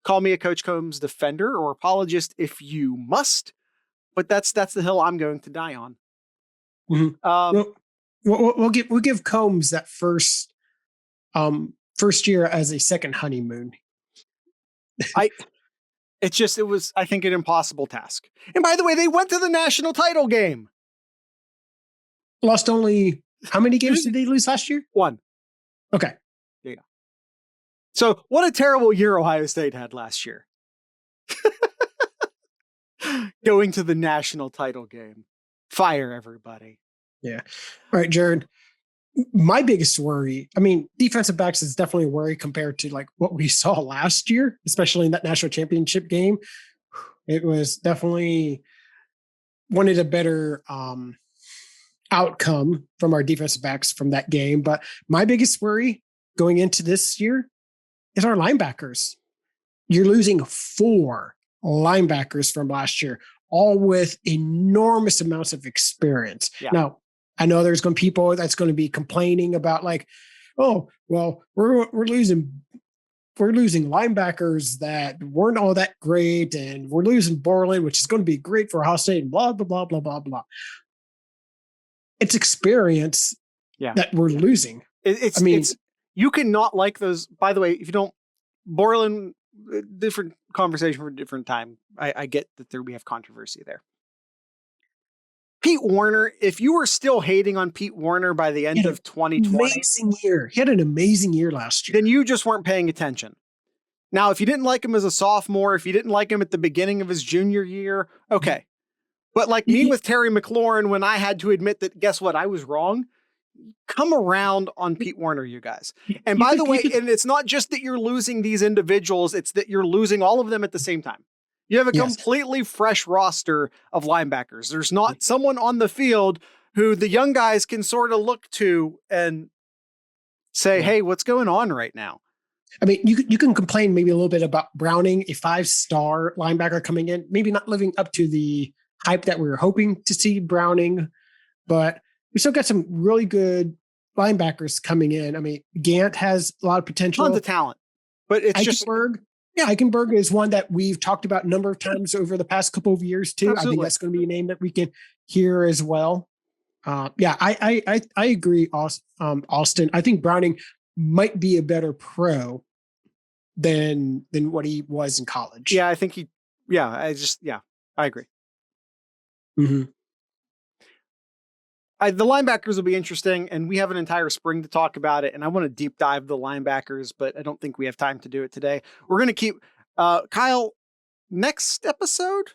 call me a Coach Combs defender or apologist if you must, but that's the hill I'm going to die on. Mm-hmm. We'll give Combs that first year as a second honeymoon. I think an impossible task. And by the way, they went to the national title game. Lost only, how many games did they lose last year? 1. Okay. There you go. So what a terrible year Ohio State had last year. Going to the national title game. Fire everybody. Yeah. All right, Jared. My biggest worry, defensive backs is definitely a worry compared to like what we saw last year, especially in that national championship game. It was definitely wanted a better outcome from our defensive backs from that game. But my biggest worry going into this year is our linebackers. You're losing 4 linebackers from last year, all with enormous amounts of experience. Yeah. Now, I know there's going to be people that's going to be complaining about like, oh, well, we're losing linebackers that weren't all that great, and we're losing Borland, which is going to be great for Ohio State, and blah, blah, blah, blah, blah, blah. It's experience that we're losing. You cannot like those. By the way, if you don't, Borland, different conversation for a different time. I get that we have controversy there. Pete Werner, if you were still hating on Pete Werner by the end of 2020, amazing year. He had an amazing year last year. Then you just weren't paying attention. Now, if you didn't like him as a sophomore, if you didn't like him at the beginning of his junior year, okay. But like me with Terry McLaurin, when I had to admit that, guess what, I was wrong. Come around on Pete Werner, you guys. And by the way, and it's not just that you're losing these individuals, it's that you're losing all of them at the same time. You have a completely fresh roster of linebackers. There's not someone on the field who the young guys can sort of look to and say, hey, what's going on right now? You can complain maybe a little bit about Browning, a 5-star linebacker coming in, maybe not living up to the hype that we were hoping to see Browning, but we still got some really good linebackers coming in. Gant has a lot of potential. Tons of talent, but it's Eichenberg is one that we've talked about a number of times over the past couple of years too. Absolutely. I think that's going to be a name that we can hear as well. I agree, Austin. I think Browning might be a better pro than what he was in college. Yeah, I think I agree. Mm-hmm. The linebackers will be interesting, and we have an entire spring to talk about it, and I want to deep dive the linebackers, but I don't think we have time to do it today. We're going to keep, Kyle, next episode,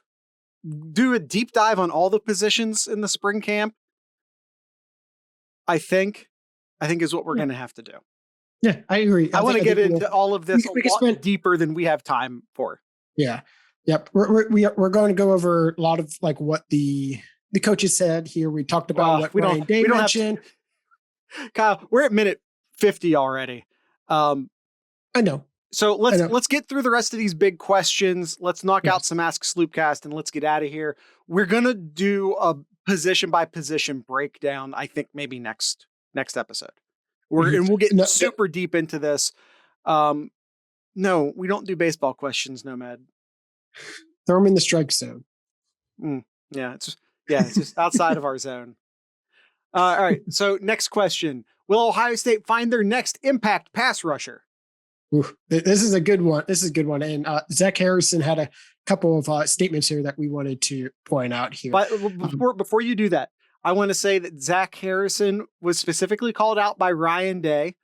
do a deep dive on all the positions in the spring camp. I think is what we're going to have to do. Yeah, I agree. I want to get into all of this a lot deeper than we have time for. Yeah. Yep. We're going to go over a lot of like what the coaches said here. We talked about what Ryan Day mentioned. Kyle, we're at minute 50 already. I know. So let's get through the rest of these big questions. Let's knock out some Ask Sloopcast and let's get out of here. We're gonna do a position by position breakdown. I think maybe next episode. And we'll get super deep into this. No, we don't do baseball questions, Nomad. Throw them in the strike zone. Yeah, it's just outside of our zone. All right. So next question: will Ohio State find their next impact pass rusher? Ooh, this is a good one. And Zach Harrison had a couple of statements here that we wanted to point out here. But before you do that, I want to say that Zach Harrison was specifically called out by Ryan Day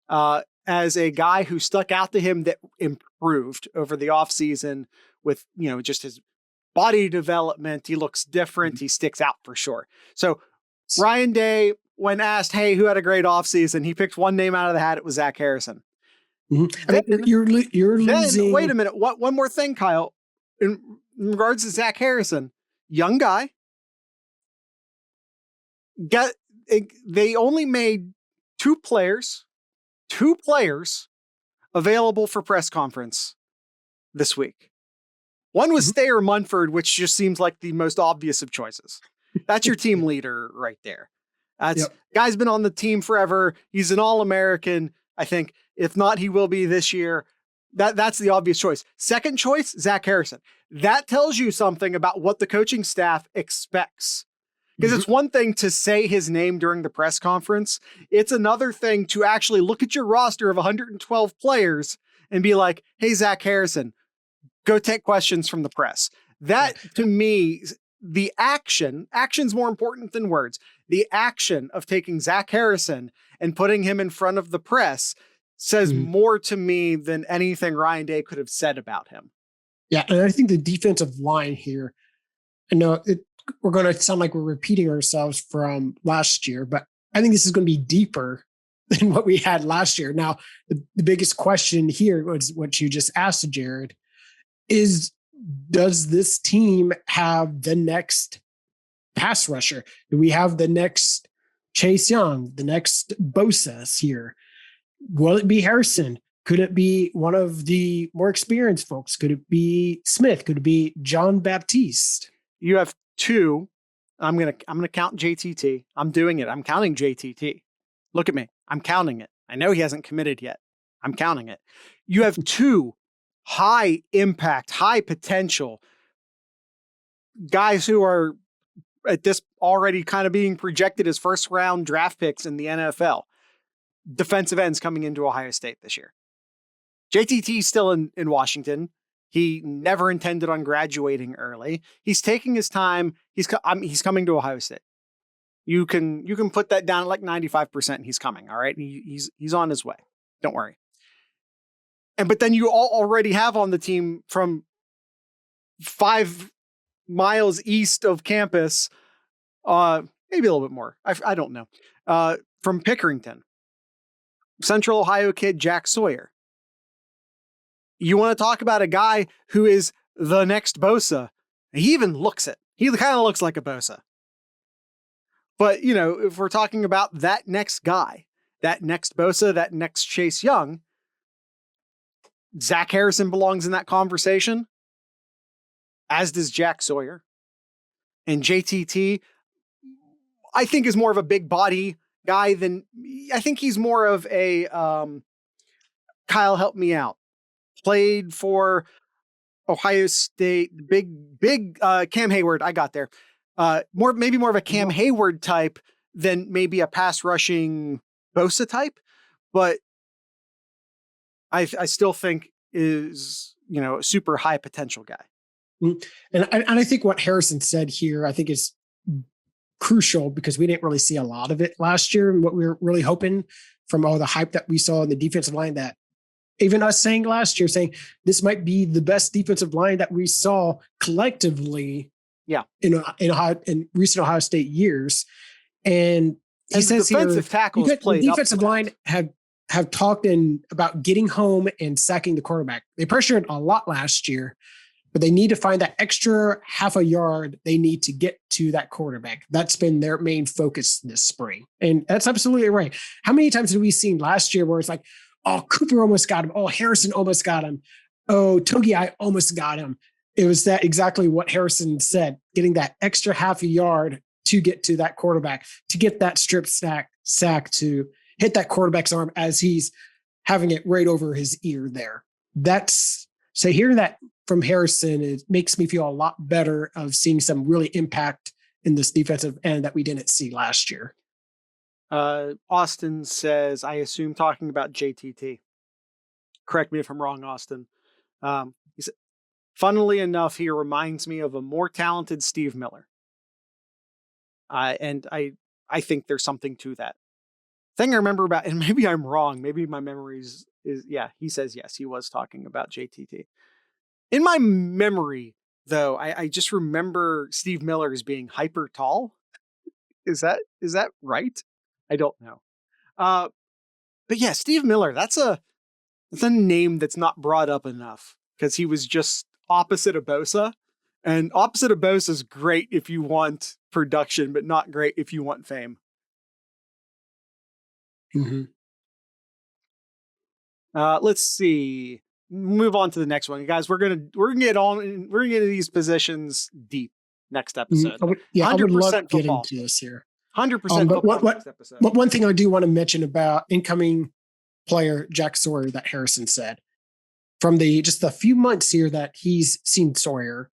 as a guy who stuck out to him that improved over the offseason with, just his body development. He looks different. He sticks out for sure. So Ryan Day, when asked, hey, who had a great offseason, he picked one name out of the hat. It was Zach Harrison. Mm-hmm. You're losing. Wait a minute. One more thing, Kyle, in regards to Zach Harrison, young guy. They only made two players available for press conference this week. One was Thayer Munford, which just seems like the most obvious of choices. That's your team leader right there. Guy's been on the team forever. He's an All-American. I think if not, he will be this year. That's the obvious choice. Second choice, Zach Harrison. That tells you something about what the coaching staff expects. Because it's one thing to say his name during the press conference. It's another thing to actually look at your roster of 112 players and be like, hey, Zach Harrison, go take questions from the press. That, to me, the action's more important than words. The action of taking Zach Harrison and putting him in front of the press says more to me than anything Ryan Day could have said about him. Yeah, and I think the defensive line here, I know we're going to sound like we're repeating ourselves from last year, but I think this is going to be deeper than what we had last year. Now, the biggest question here was what you just asked, Jared, is does this team have the next pass rusher? Do we have the next Chase Young, the next Bosa here? Will it be Harrison? Could it be one of the more experienced folks? Could it be Smith? Could it be John Baptiste? You have two. I'm gonna count JTT. I'm doing it. I'm counting JTT. Look at me. I'm counting it. I know he hasn't committed yet. I'm counting it. You have two high impact, high potential guys who are at this already kind of being projected as first round draft picks in the NFL. Defensive ends coming into Ohio State this year. JTT is still in Washington. He never intended on graduating early. He's taking his time. He's coming to Ohio State. You can put that down at like 95%. He's coming. All right. He's on his way. Don't worry. But then you already have on the team from 5 miles east of campus, maybe a little bit more. I don't know. From Pickerington, Central Ohio kid, Jack Sawyer. You want to talk about a guy who is the next Bosa. He even looks it. He kind of looks like a Bosa. But, if we're talking about that next guy, that next Bosa, that next Chase Young, Zach Harrison belongs in that conversation, as does Jack Sawyer. And JTT, I think, is more of a big body guy than, I think he's more of a, Kyle, help me out. Played for Ohio State, big Cam Hayward. I got there. Maybe more of a Cam Hayward type than maybe a pass rushing Bosa type, but I still think is, a super high potential guy. And I think what Harrison said here, I think is crucial because we didn't really see a lot of it last year. And what we were really hoping from all the hype that we saw in the defensive line, that even us saying last year, saying this might be the best defensive line that we saw collectively in recent Ohio State years. And he says defensive tackles the defensive line have talked about getting home and sacking the quarterback. They pressured a lot last year, but they need to find that extra half a yard they need to get to that quarterback. That's been their main focus this spring. And that's absolutely right. How many times have we seen last year where it's like, oh, Cooper almost got him. Oh, Harrison almost got him. Oh, Teague, I almost got him. It was that exactly what Harrison said, getting that extra half a yard to get to that quarterback, to get that strip sack to hit that quarterback's arm as he's having it right over his ear there. So hearing that from Harrison, it makes me feel a lot better of seeing some really impact in this defensive end that we didn't see last year. Austin says, I assume talking about JTT. Correct me if I'm wrong, Austin. He said, funnily enough, he reminds me of a more talented Steve Miller. And I think there's something to that. Thing I remember about, and maybe I'm wrong, maybe my memories he says yes, he was talking about JTT. In my memory, though, I just remember Steve Miller as being hyper tall. Is that right? I don't know. But yeah, Steve Miller, that's a name that's not brought up enough because he was just opposite of Bosa. And opposite of Bosa is great if you want production, but not great if you want fame. Mm-hmm. Let's see. Move on to the next one, guys. We're gonna get into these positions deep next episode. I would love to get into this here. 100% football next episode. But one thing I do want to mention about incoming player Jack Sawyer that Harrison said from just the few months here that he's seen Sawyer.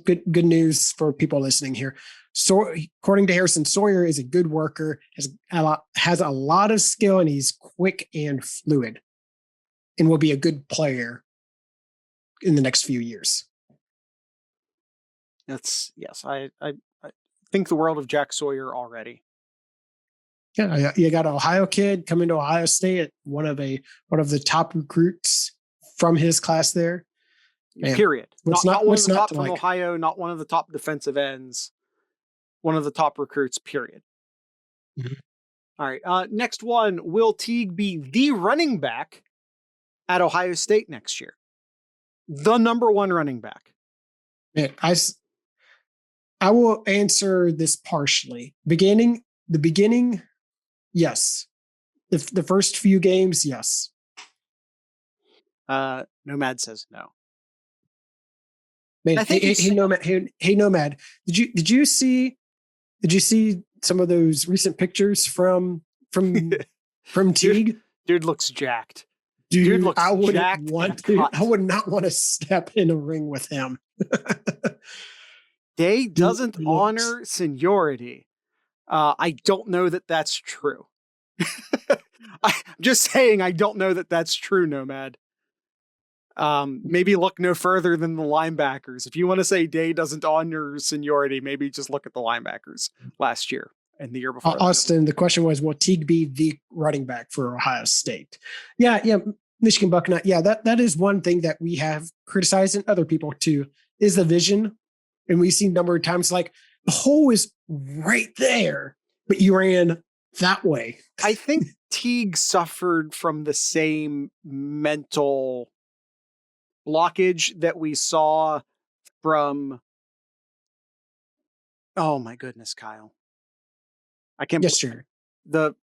Good news for people listening here. So, according to Harrison, Sawyer is a good worker, has a lot of skill, and he's quick and fluid, and will be a good player in the next few years. I think the world of Jack Sawyer already. Yeah, you got an Ohio kid coming to Ohio State, one of the top recruits from his class there. Man, period. Not one of the top from Ohio, not one of the top defensive ends, one of the top recruits, period. Mm-hmm. All right. Next one, will Teague be the running back at Ohio State next year? The number one running back. Man, I will answer this partially. The beginning, yes. The first few games, yes. Nomad says no. Man, hey, Nomad. Did you see some of those recent pictures from Teague? Dude looks jacked. Dude looks I would not want to step in a ring with him. Day doesn't honor seniority. I don't know that that's true. I'm just saying I don't know that that's true, Nomad. Maybe look no further than the linebackers. If you want to say Day doesn't honor seniority, maybe just look at the linebackers last year and the year before. Austin, the question was, will Teague be the running back for Ohio State? Yeah, Michigan Buckeye. Yeah, that is one thing that we have criticized and other people too, is the vision. And we've seen a number of times like the hole is right there, but you ran that way. I think Teague suffered from the same mental blockage that we saw from, oh my goodness, Kyle. I can't. Yes, sir. The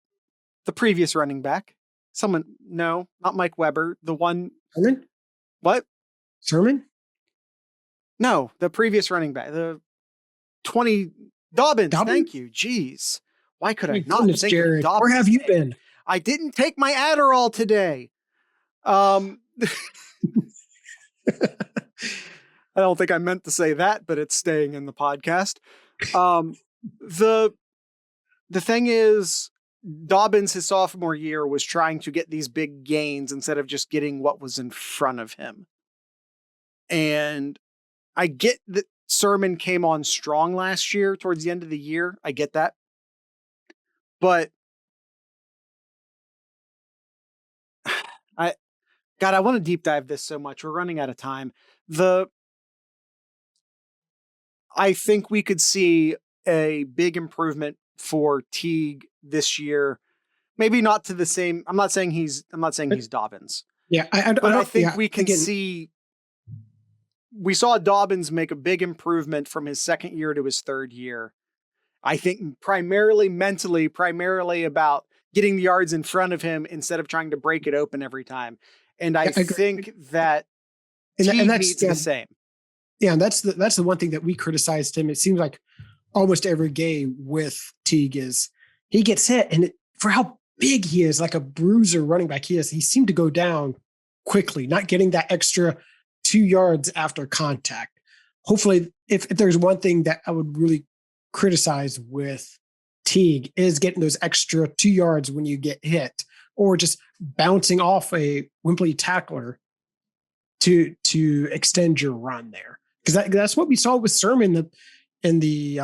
previous running back. No, not Mike Weber. The one. Sermon? What? Sermon? No, the previous running back. The 20 Dobbins. Thank you. Jeez. Why could I not think Jared, of Dobbins? Where have you been? I didn't take my Adderall today. I don't think I meant to say that, but it's staying in the podcast. The thing is, Dobbins, his sophomore year, was trying to get these big gains instead of just getting what was in front of him. And I get that Sermon came on strong last year towards the end of the year. I get that. But I want to deep dive this so much. We're running out of time. I think we could see a big improvement for Teague this year. Maybe not to the same. I'm not saying he's Dobbins. Yeah, but I think we can again, see. We saw Dobbins make a big improvement from his second year to his third year. I think primarily mentally, primarily about getting the yards in front of him instead of trying to break it open every time. And I think that Teague needs the same. Yeah, and that's the one thing that we criticized him. It seems like almost every game with Teague is he gets hit, and for how big he is, like a bruiser running back he seemed to go down quickly, not getting that extra 2 yards after contact. Hopefully, if there's one thing that I would really criticize with Teague is getting those extra 2 yards when you get hit, or just bouncing off a wimply tackler to extend your run there. Because that's what we saw with Sermon in the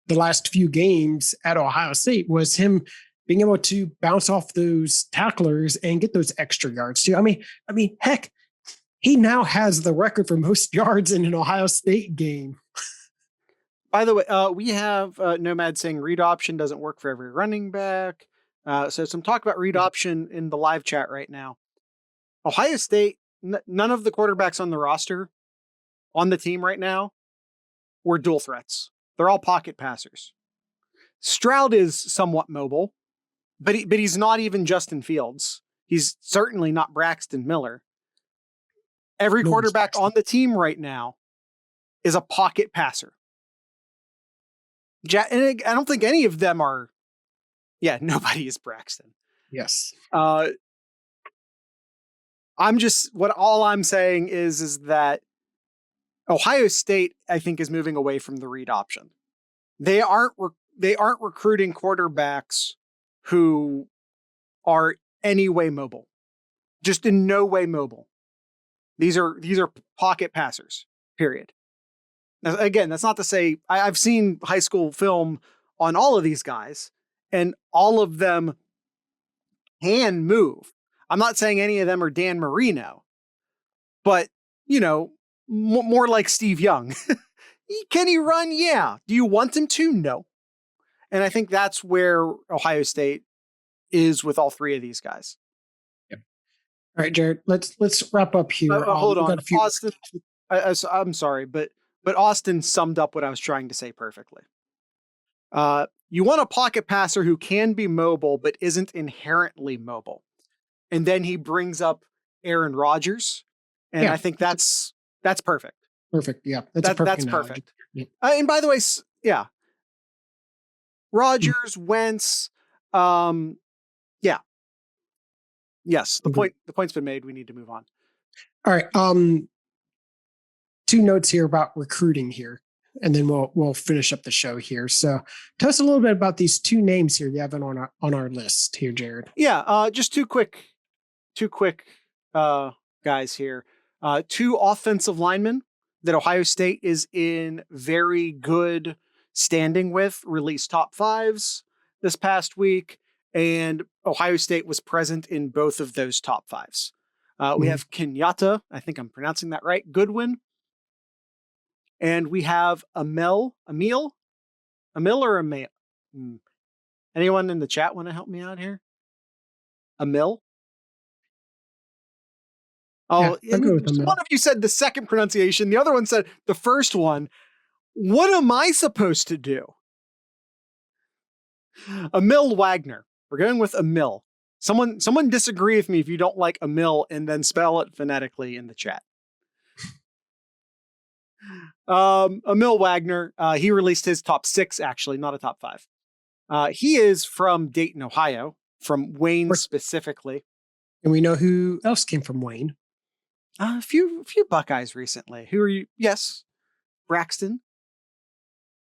last few games at Ohio State, was him being able to bounce off those tacklers and get those extra yards too. I mean, heck, he now has the record for most yards in an Ohio State game. By the way, we have Nomad saying read option doesn't work for every running back. So some talk about read option in the live chat right now. Ohio State, none of the quarterbacks on the roster on the team right now were dual threats. They're all pocket passers. Stroud is somewhat mobile, but he's not even Justin Fields. He's certainly not Braxton Miller. Every quarterback on the team right now is a pocket passer. And I don't think any of them are. Yeah, nobody is Braxton. Yes. All I'm saying is that Ohio State, I think, is moving away from the read option. They aren't recruiting quarterbacks who are any way mobile, just in no way mobile. These are pocket passers, period. Now, again, that's not to say I've seen high school film on all of these guys, and all of them can move. I'm not saying any of them are Dan Marino, but, more like Steve Young. Can he run? Yeah. Do you want him to? No. And I think that's where Ohio State is with all three of these guys. Yep. All right, Jared, let's wrap up here. Hold on. Austin, I'm sorry, but Austin summed up what I was trying to say perfectly. You want a pocket passer who can be mobile, but isn't inherently mobile. And then he brings up Aaron Rodgers. And I think that's perfect. Perfect. Yeah. That's perfect. Yeah. And by the way, yeah. Rodgers, Wentz. Yeah. Yes. The point's been made. We need to move on. All right. 2 notes here about recruiting here, and then we'll finish up the show here. So tell us a little bit about these 2 names here you have on our list here, Jared. Yeah. Just two quick guys here. 2 offensive linemen that Ohio State is in very good standing with, released top 5s this past week, and Ohio State was present in both of those top 5s. We have Kenyatta, I think I'm pronouncing that right, Goodwin, and we have Emil or Emil? Anyone in the chat want to help me out here? Emil? Oh, yeah, one of you said the second pronunciation. The other one said the first one. What am I supposed to do? Emil Wagner. We're going with Emil. Someone disagree with me if you don't like Emil, and then spell it phonetically in the chat. Emil Wagner. He released his top 6, actually, not a top 5. He is from Dayton, Ohio, from Wayne specifically. And we know who else came from Wayne. A few Buckeyes recently. Who are you? Yes. Braxton.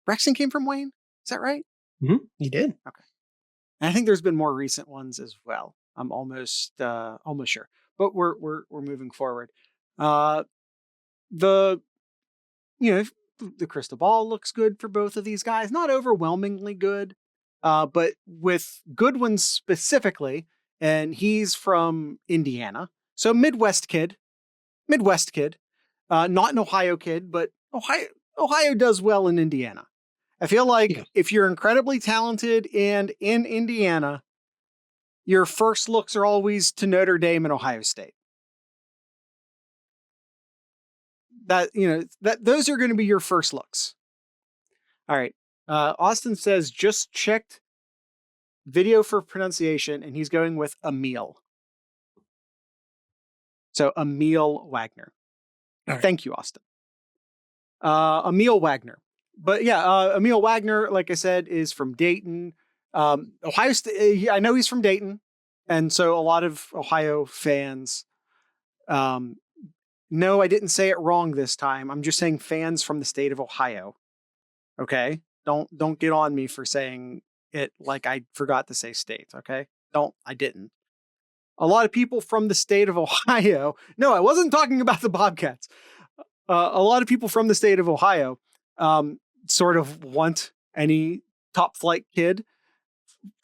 Braxton came from Wayne. Is that right? Mm-hmm. He did. Okay. And I think there's been more recent ones as well. I'm almost sure, but we're moving forward. the crystal ball looks good for both of these guys. Not overwhelmingly good, but with Goodwin specifically, and he's from Indiana. So Midwest kid, not an Ohio kid, but Ohio does well in Indiana. I feel like if you're incredibly talented and in Indiana, your first looks are always to Notre Dame and Ohio State. Those are going to be your first looks. All right. Austin says just checked video for pronunciation, and he's going with Emil. So Emil Wagner. Right. Thank you, Austin. Emil Wagner. But yeah, Emil Wagner, like I said, is from Dayton. Ohio State. I know he's from Dayton, and so a lot of Ohio fans. No, I didn't say it wrong this time. I'm just saying fans from the state of Ohio. Okay, don't get on me for saying it like I forgot to say state. Okay, I didn't. A lot of people from the state of Ohio. No, I wasn't talking about the Bobcats. A lot of people from the state of Ohio sort of want any top flight kid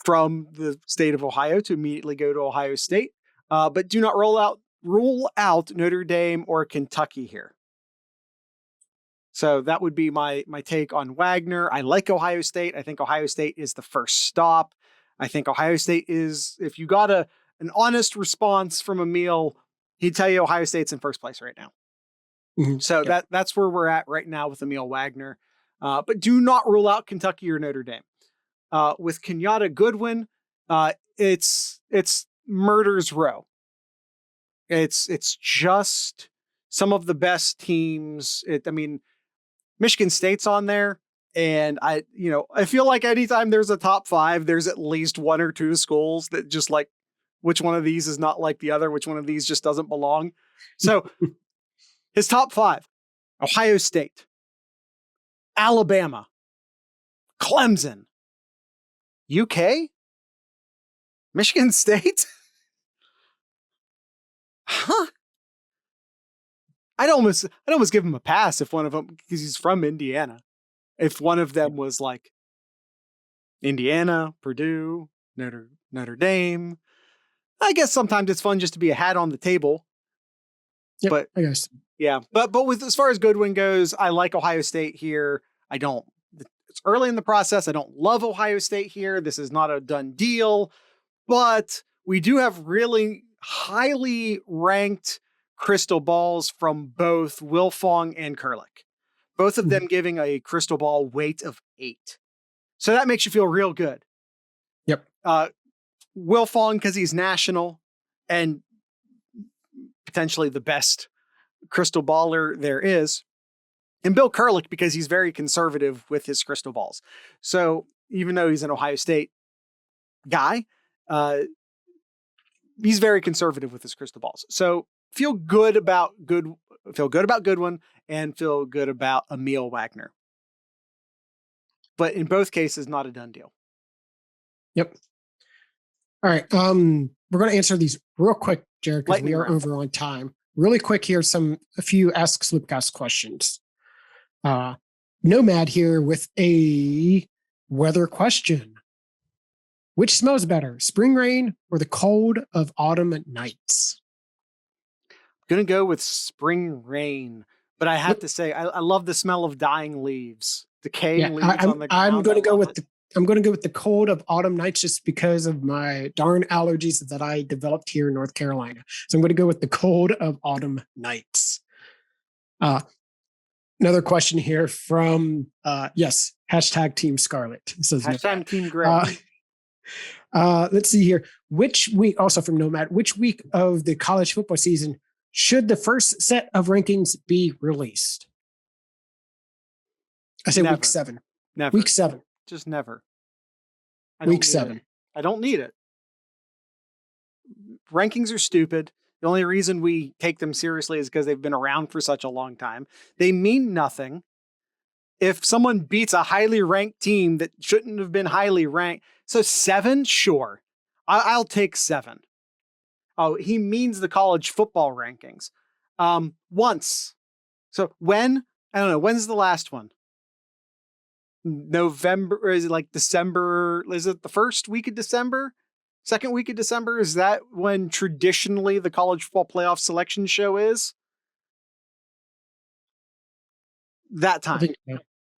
from the state of Ohio to immediately go to Ohio State, but do not rule out Notre Dame or Kentucky here. So that would be my take on Wagner. I like Ohio State. I think Ohio State is the first stop. I think Ohio State is, if you got an honest response from Emil, he'd tell you Ohio State's in first place right now. Mm-hmm. So that's where we're at right now with Emil Wagner. But do not rule out Kentucky or Notre Dame. With Kenyatta Goodwin, it's murder's row. It's just some of the best teams. Michigan State's on there, and I feel like anytime there's a top 5, there's at least 1 or 2 schools that just like, which one of these is not like the other, which one of these just doesn't belong. So his top 5: Ohio State, Alabama, Clemson, UK, Michigan State. Huh? I'd almost give him a pass if one of them, because he's from Indiana. If one of them was like Indiana, Purdue, Notre Dame, I guess sometimes it's fun just to be a hat on the table. Yep, but I guess, yeah. But with as far as Goodwin goes, I like Ohio State here. It's early in the process. I don't love Ohio State here. This is not a done deal, but we do have really highly ranked crystal balls from both Wilfong and Kurlick. Both of them giving a crystal ball weight of 8. So that makes you feel real good. Yep. Wilfong, because he's national and potentially the best crystal baller there is. And Bill Kurlick, because he's very conservative with his crystal balls. So even though he's an Ohio State guy, he's very conservative with his crystal balls. So feel good about Goodwin and feel good about Emil Wagner. But in both cases, not a done deal. Yep. All right. We're going to answer these real quick, Jared, because we are over on time. Really quick here, a few Ask Sloopcast questions. Nomad here with a weather question. Which smells better, spring rain or the cold of autumn nights? I'm going to go with spring rain, but I have to say, I love the smell of dying leaves, decaying leaves on the ground. I'm going to go with the cold of autumn nights just because of my darn allergies that I developed here in North Carolina. So I'm going to go with the cold of autumn nights. Another question here from, hashtag Team Scarlet. Hashtag Team Gray. Let's see here. Which week, also from Nomad, which week of the college football season should the first set of rankings be released? I say never. Week 7. Never. Week 7. Just never. Week 7. I don't need it. Rankings are stupid. The only reason we take them seriously is because they've been around for such a long time. They mean nothing. If someone beats a highly ranked team that shouldn't have been highly ranked, so 7, sure. I'll take 7. Oh, he means the college football rankings. Once. So when I don't know. When's the last one? November, or is it like December? Is it the first week of December? Second week of December? Is that when traditionally the college football playoff selection show is? That time.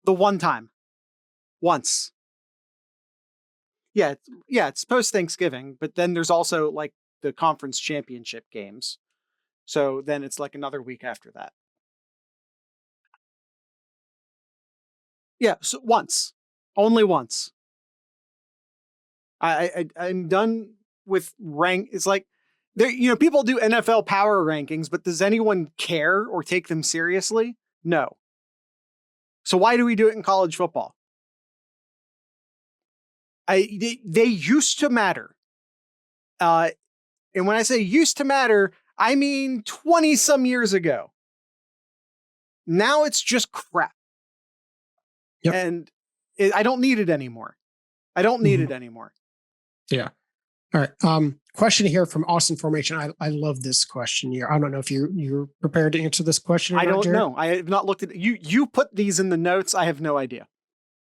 The one time. Once. Yeah, it's post Thanksgiving, but then there's also like the conference championship games. So then it's like another week after that. Yeah, so once. Only once. I'm done with rank. It's like there, people do NFL power rankings, but does anyone care or take them seriously? No. So why do we do it in college football? They used to matter. And when I say used to matter, I mean 20 some years ago. Now it's just crap. Yep. And I don't need it anymore. I don't need it anymore. Yeah. All right. Question here from Austin Formation. I love this question here. I don't know if you're prepared to answer this question. I don't know. I have not looked at you. You put these in the notes. I have no idea.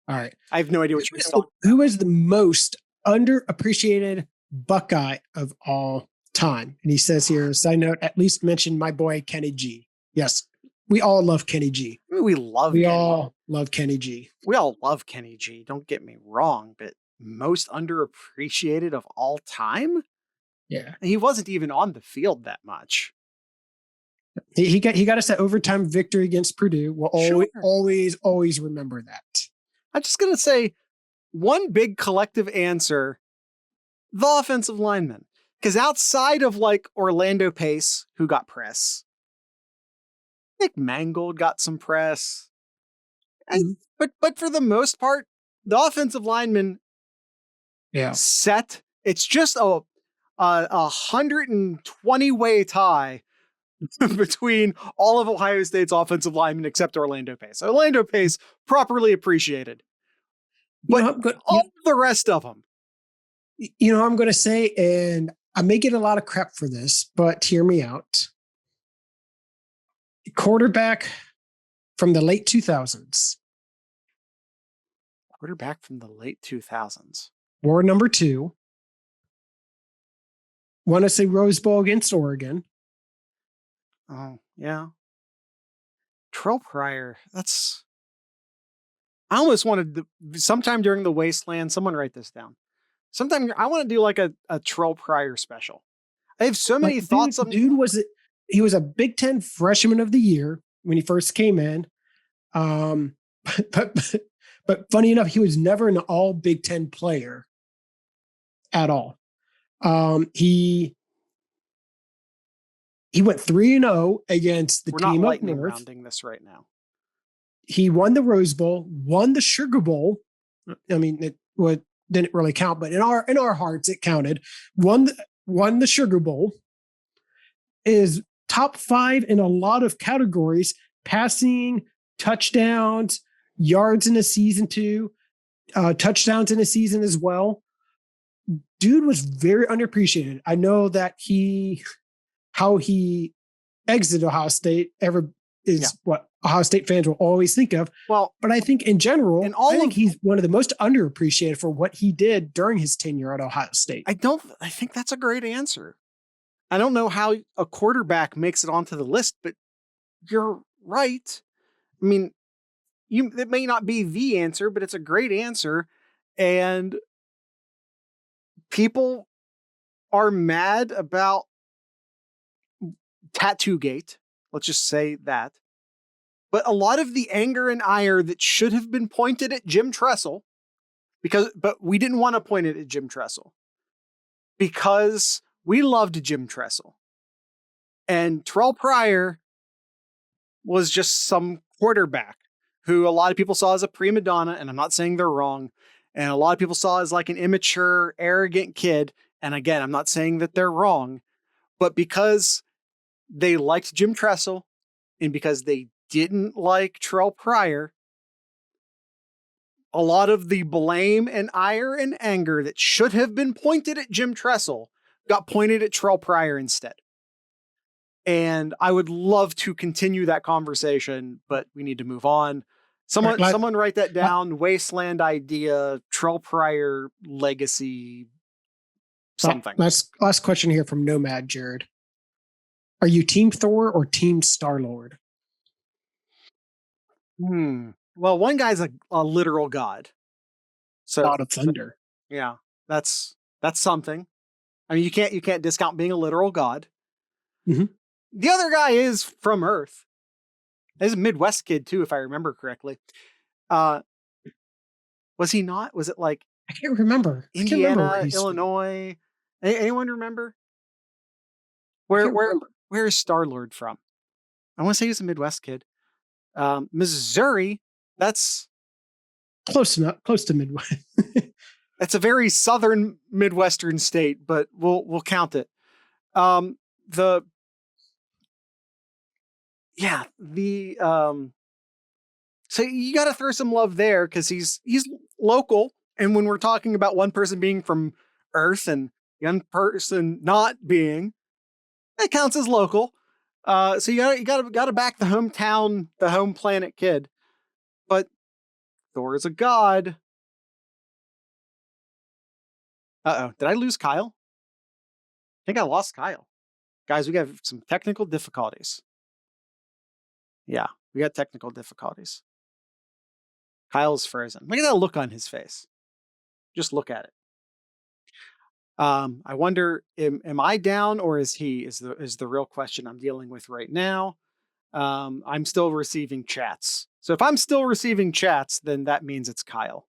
All right. I have no idea what you're talking about. Who is the most underappreciated Buckeye of all time? And he says here, side note, at least mention my boy Kenny G. Yes. We all love Kenny G. We all love Kenny G. We all love Kenny G. Don't get me wrong, but most underappreciated of all time? Yeah. He wasn't even on the field that much. He got us that overtime victory against Purdue. We'll always remember that. I'm just going to say one big collective answer, the offensive lineman. Because outside of like Orlando Pace, who got press, Nick Mangold got some press. But for the most part, the offensive lineman set. It's just a 120-way tie between all of Ohio State's offensive linemen except Orlando Pace. Orlando Pace, properly appreciated. But all the rest of them. I'm going to say, and I may get a lot of crap for this, but hear me out. Quarterback from the late 2000s. Quarterback from the late 2000s. War number 2. Want to say Rose Bowl against Oregon. Oh, yeah. Terrell Pryor. I almost wanted to, sometime during the Wasteland, someone write this down. Sometime I want to do like a Terrell Pryor special. I have so many thoughts on. He was a Big Ten freshman of the year when he first came in. But funny enough, he was never an all Big Ten player at all. He went 3-0 against the team up north. We're not rounding this right now. He won the Rose Bowl, won the Sugar Bowl. I mean, it didn't really count, but in our hearts, it counted. Won the Sugar Bowl. Is top 5 in a lot of categories: passing, touchdowns, yards in a season too, touchdowns in a season as well. Dude was very underappreciated. I know that how he exited Ohio State what Ohio State fans will always think of. Well, but I think in general, I think he's one of the most underappreciated for what he did during his tenure at Ohio State. I think that's a great answer. I don't know how a quarterback makes it onto the list, but you're right. I mean, it may not be the answer, but it's a great answer. And people are mad about Tattoo-gate. Let's just say that. But a lot of the anger and ire that should have been pointed at Jim Tressel, but we didn't want to point it at Jim Tressel because we loved Jim Tressel. And Terrell Pryor was just some quarterback who a lot of people saw as a prima donna, and I'm not saying they're wrong, and a lot of people saw as like an immature, arrogant kid. And again, I'm not saying that they're wrong, but because they liked Jim Tressel and because they didn't like Terrell Pryor, a lot of the blame and ire and anger that should have been pointed at Jim Tressel got pointed at Terrell Pryor instead. And I would love to continue that conversation, but we need to move on. Someone write that down. Wasteland idea, Troll Prior legacy, something. Last question here from Nomad Jared. Are you Team Thor or Team Star-Lord? Well, one guy's a literal god. So God of Thunder. Yeah, that's something. I mean, you can't discount being a literal god. Mm-hmm. The other guy is from Earth. He's a Midwest kid too, if I remember correctly. Was he not? Was it like I can't remember. Indiana, Illinois? Anyone remember? Where is Star-Lord from? I want to say he's a Midwest kid. Missouri. That's close to Midwest. It's a very southern Midwestern state, but we'll count it. So you got to throw some love there because he's local. And when we're talking about one person being from Earth and the other person not being, it counts as local. So you got to back the hometown, the home planet kid. But Thor is a god. Uh-oh, did I lose Kyle? I think I lost Kyle. Guys, we got some technical difficulties. Yeah, we got technical difficulties. Kyle's frozen. Look at that look on his face. Just look at it. I wonder, am I down or is he? Is the real question I'm dealing with right now. I'm still receiving chats. So if I'm still receiving chats, then that means it's Kyle.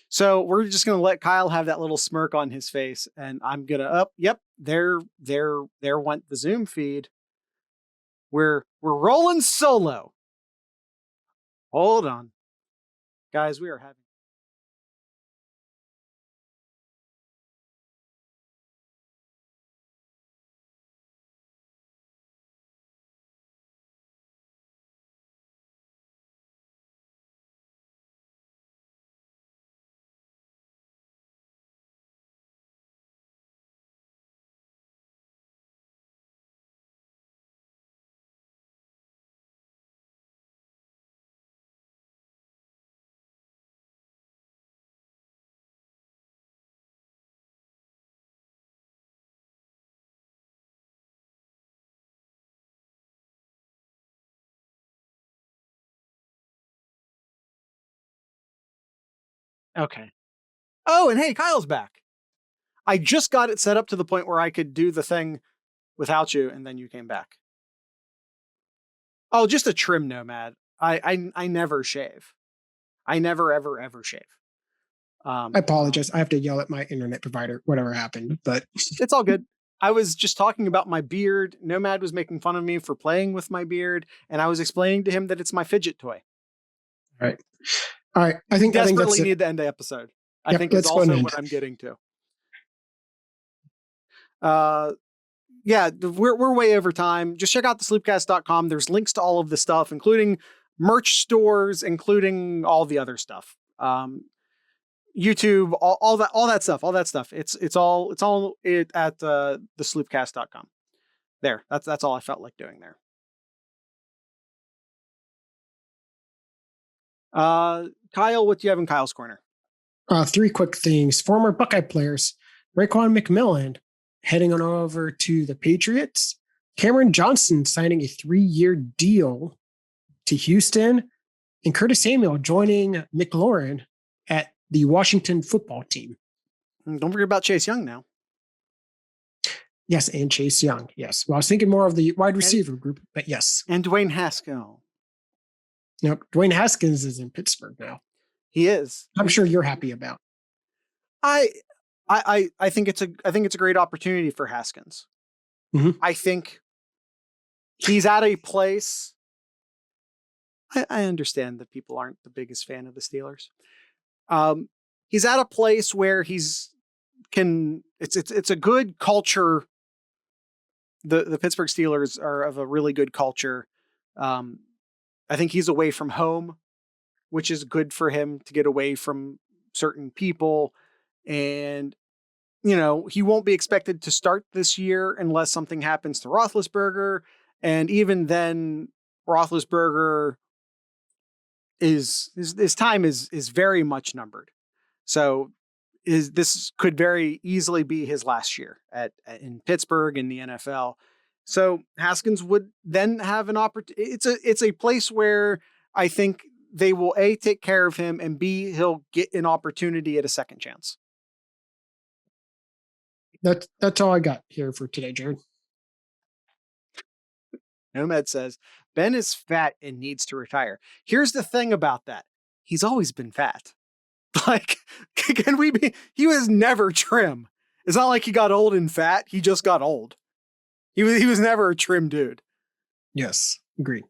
So we're just gonna let Kyle have that little smirk on his face, and I'm gonna yep, there went the Zoom feed. We're rolling solo. Hold on. Guys, we are having okay. Oh, and hey, Kyle's back. I just got it set up to the point where I could do the thing without you, and then you came back. Oh, just a trim nomad. I never shave. I never ever shave. I apologize. I have to yell at my internet provider, whatever happened, but it's all good. I was just talking about my beard. Nomad was making fun of me for playing with my beard, and I was explaining to him that it's my fidget toy. All right. I think desperately need to end the episode. I think it's also what I'm getting to. Yeah, we're way over time. Just check out the sloopcast.com. There's links to all of the stuff, including merch stores, including all the other stuff. YouTube, all that stuff. It's all at the sloopcast.com. There. That's all I felt like doing there. Kyle, what do you have in Kyle's corner? 3 quick things. Former Buckeye players, Raekwon McMillan heading on over to the Patriots. Cameron Johnson signing a 3-year deal to Houston. And Curtis Samuel joining McLaurin at the Washington football team. Don't forget about Chase Young now. Yes, and Chase Young. Yes. Well, I was thinking more of the wide receiver group, but yes. And Dwayne Haskell. Nope. Dwayne Haskins is in Pittsburgh now. He is. I'm sure you're happy about. I think it's a great opportunity for Haskins. Mm-hmm. I think he's at a place. I understand that people aren't the biggest fan of the Steelers. He's at a place where it's a good culture. The Pittsburgh Steelers are of a really good culture. I think he's away from home, which is good for him to get away from certain people. And, he won't be expected to start this year unless something happens to Roethlisberger. And even then, Roethlisberger his time is very much numbered. So this could very easily be his last year in Pittsburgh in the NFL. So Haskins would then have an opportunity. It's a place where I think they will A, take care of him, and B, he'll get an opportunity at a second chance. That's all I got here for today, Jared. Nomad says, Ben is fat and needs to retire. Here's the thing about that. He's always been fat. Like, can we be? He was never trim. It's not like he got old and fat. He just got old. He was never a trim dude. Yes, agreed.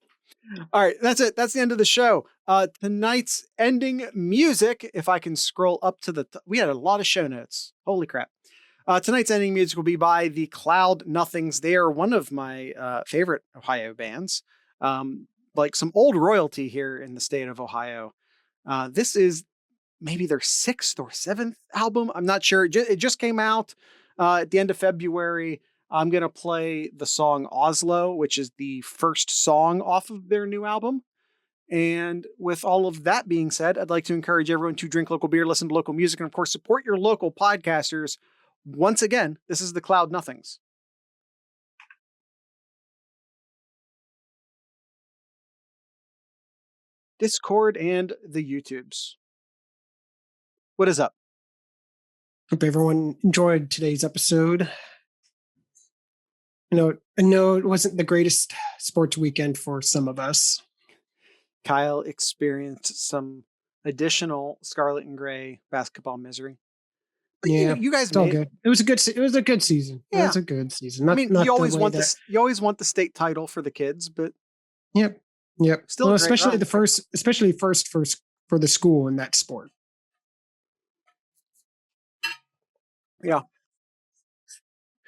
All right, that's it. That's the end of the show. Tonight's ending music, if I can scroll up to we had a lot of show notes. Holy crap. Tonight's ending music will be by the Cloud Nothings. They are one of my favorite Ohio bands. Like some old royalty here in the state of Ohio. This is maybe their 6th or 7th album. I'm not sure. It just came out at the end of February. I'm going to play the song Oslo, which is the first song off of their new album. And with all of that being said, I'd like to encourage everyone to drink local beer, listen to local music, and of course, support your local podcasters. Once again, this is the Cloud Nothings. Discord and the YouTubes. What is up? Hope everyone enjoyed today's episode. I know it wasn't the greatest sports weekend for some of us. Kyle experienced some additional Scarlet and Gray basketball misery. But yeah, you guys it's all good. It was a good season. Yeah. It was a good season. You always want the state title for the kids, but yep. Still, especially first for the school in that sport. Yeah.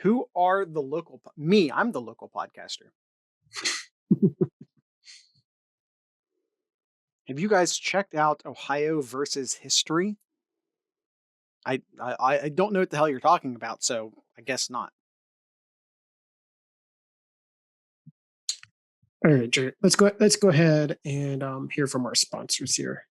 Who are the local? Me, I'm the local podcaster. Have you guys checked out Ohio versus History? I don't know what the hell you're talking about, so I guess not. All right, Jared. Let's go ahead and hear from our sponsors here.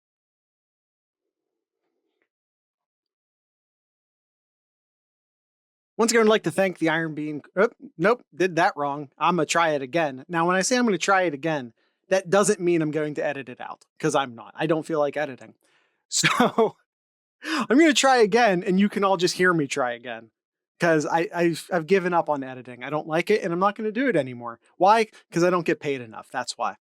Once again, I'd like to thank the Iron Bean. Oh, nope, did that wrong. I'm going to try it again. Now, when I say I'm going to try it again, that doesn't mean I'm going to edit it out, because I'm not. I don't feel like editing. So I'm going to try again, and you can all just hear me try again, because I've given up on editing. I don't like it, and I'm not going to do it anymore. Why? Because I don't get paid enough. That's why.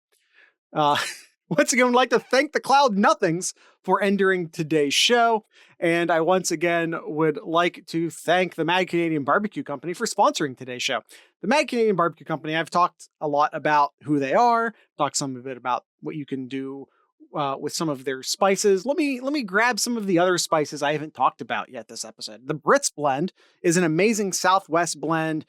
Once again, I'd like to thank the Cloud Nothings for entering today's show. And I once again would like to thank the Mad Canadian Barbecue Company for sponsoring today's show. The Mad Canadian Barbecue Company, I've talked a lot about who they are, talked some bit about what you can do with some of their spices. Let me grab some of the other spices I haven't talked about yet this episode. The Brits blend is an amazing Southwest blend.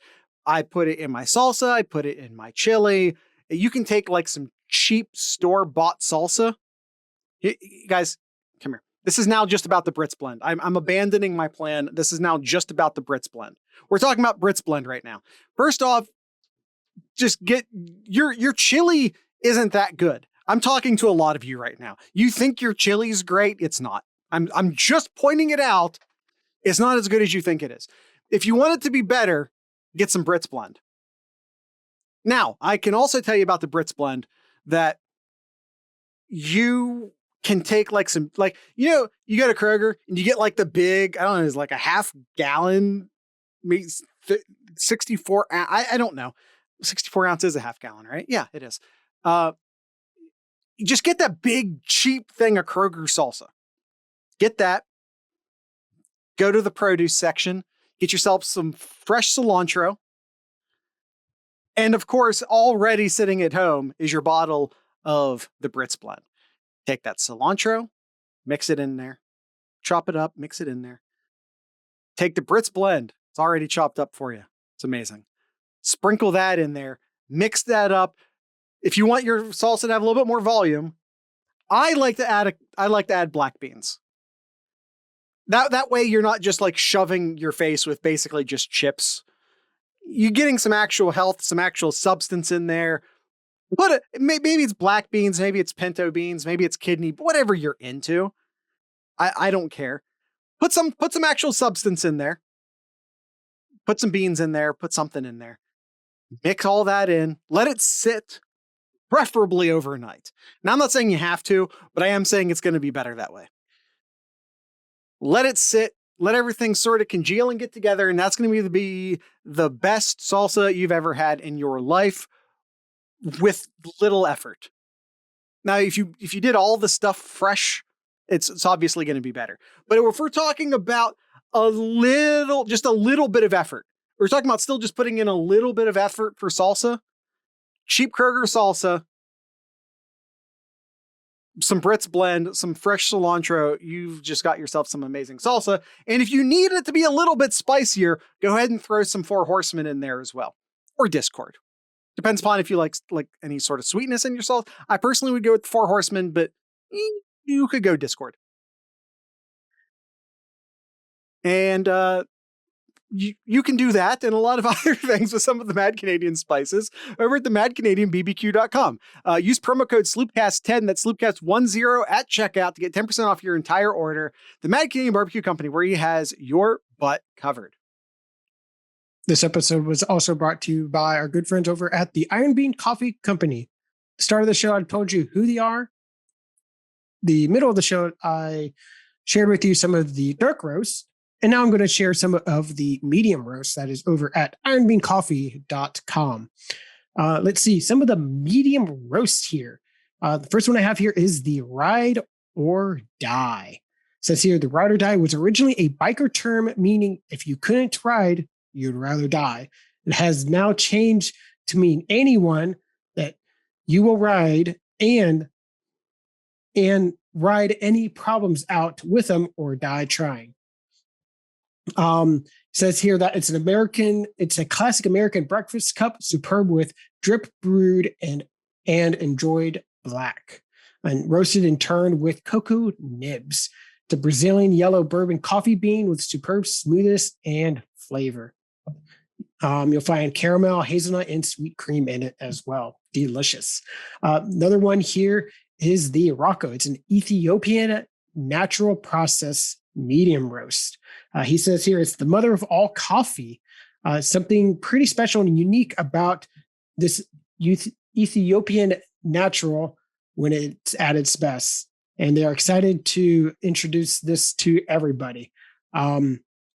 I put it in my salsa. I put it in my chili. You can take like some cheap store-bought salsa. You guys, come here. This is now just about the Brits blend. I'm abandoning my plan. This is now just about the Brits blend. We're talking about Brits blend right now. First off, just get your chili isn't that good. I'm talking to a lot of you right now. You think your chili is great? It's not. I'm just pointing it out. It's not as good as you think it is. If you want it to be better, get some Brits blend. Now, I can also tell you about the Brits blend that you can take like some, like, you go to Kroger and you get like the big, I don't know, it's like a half gallon, 64, I don't know. 64 ounces is a half gallon, right? Yeah, it is. You just get that big, cheap thing of Kroger salsa. Get that. Go to the produce section. Get yourself some fresh cilantro. And of course, already sitting at home is your bottle of the Brits blend. Take that cilantro, mix it in there, chop it up, mix it in there. Take the Brits blend. It's already chopped up for you. It's amazing. Sprinkle that in there, mix that up. If you want your salsa to have a little bit more volume, I like to add black beans. That way you're not just like shoving your face with basically just chips. you're getting some actual health, some actual substance in there. Maybe it's black beans, maybe it's pinto beans, maybe it's kidney, whatever you're into. I don't care. Put some actual substance in there. Put some beans in there, put something in there. Mix all that in, let it sit, preferably overnight. Now, I'm not saying you have to, but I am saying it's going to be better that way. Let it sit, let everything sort of congeal and get together, and that's going to be the best salsa you've ever had in your life with little effort. Now, if you did all the stuff fresh, it's obviously going to be better. But if we're talking about just a little bit of effort, we're talking about still just putting in a little bit of effort for salsa, cheap Kroger salsa, some Brits blend, some fresh cilantro, you've just got yourself some amazing salsa. And if you need it to be a little bit spicier, go ahead and throw some Four Horsemen in there as well. Or Discord. Depends upon if you like any sort of sweetness in your salt. I personally would go with Four Horsemen, but you could go Discord. And you can do that and a lot of other things with some of the Mad Canadian spices over at the madcanadianbbq.com. Use promo code Sloopcast10, that's Sloopcast10 at checkout to get 10% off your entire order. The Mad Canadian Barbecue Company, where he has your butt covered. This episode was also brought to you by our good friends over at the Iron Bean Coffee Company. The start of the show, I told you who they are. The middle of the show, I shared with you some of the dark roast. And now I'm going to share some of the medium roast that is over at ironbeancoffee.com. Let's see some of the medium roasts here. The first one I have here is the Ride or Die. It says here, the Ride or Die was originally a biker term meaning if you couldn't ride, you'd rather die. It has now changed to mean anyone that you will ride and ride any problems out with them or die trying. Says here that it's a classic American breakfast cup, superb with drip brewed and enjoyed black, and roasted and turned with cocoa nibs. The Brazilian yellow bourbon coffee bean with superb smoothness and flavor. You'll find caramel, hazelnut, and sweet cream in it as well. Delicious. Another one here is the Rocco. It's an Ethiopian natural process medium roast. He says here it's the mother of all coffee. Something pretty special and unique about this Ethiopian natural when it's at its best. And they are excited to introduce this to everybody.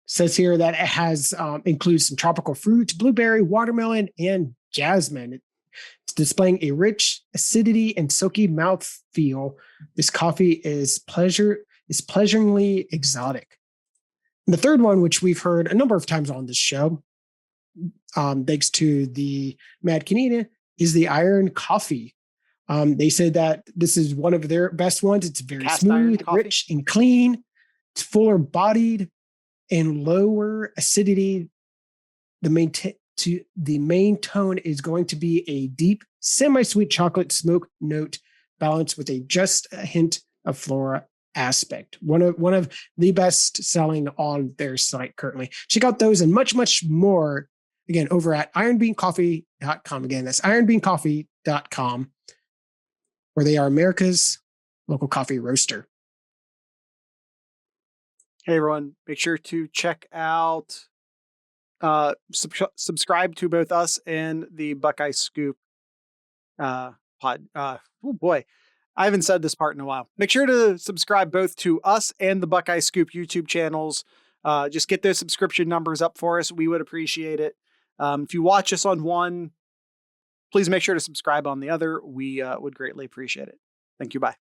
Says here that it has includes some tropical fruits, blueberry, watermelon, and jasmine. It's displaying a rich acidity and silky mouth feel. This coffee is pleasuringly exotic. And the third one, which we've heard a number of times on this show, thanks to the Mad Canadian, is the Iron Coffee. They said that this is one of their best ones. It's very smooth, rich, and clean. It's fuller bodied and lower acidity. The main tone is going to be a deep, semi-sweet chocolate smoke note balanced with just a hint of flora aspect. One of the best selling on their site currently. Check out those and much, much more again over at ironbeancoffee.com. Again, that's ironbeancoffee.com, where they are America's local coffee roaster. Hey everyone, make sure to check out subscribe to both us and the Buckeye Scoop pod. Oh boy, I haven't said this part in a while. Make sure to subscribe both to us and the Buckeye Scoop YouTube channels. Just get those subscription numbers up for us. We would appreciate it. If you watch us on one, please make sure to subscribe on the other. We would greatly appreciate it. Thank you. Bye.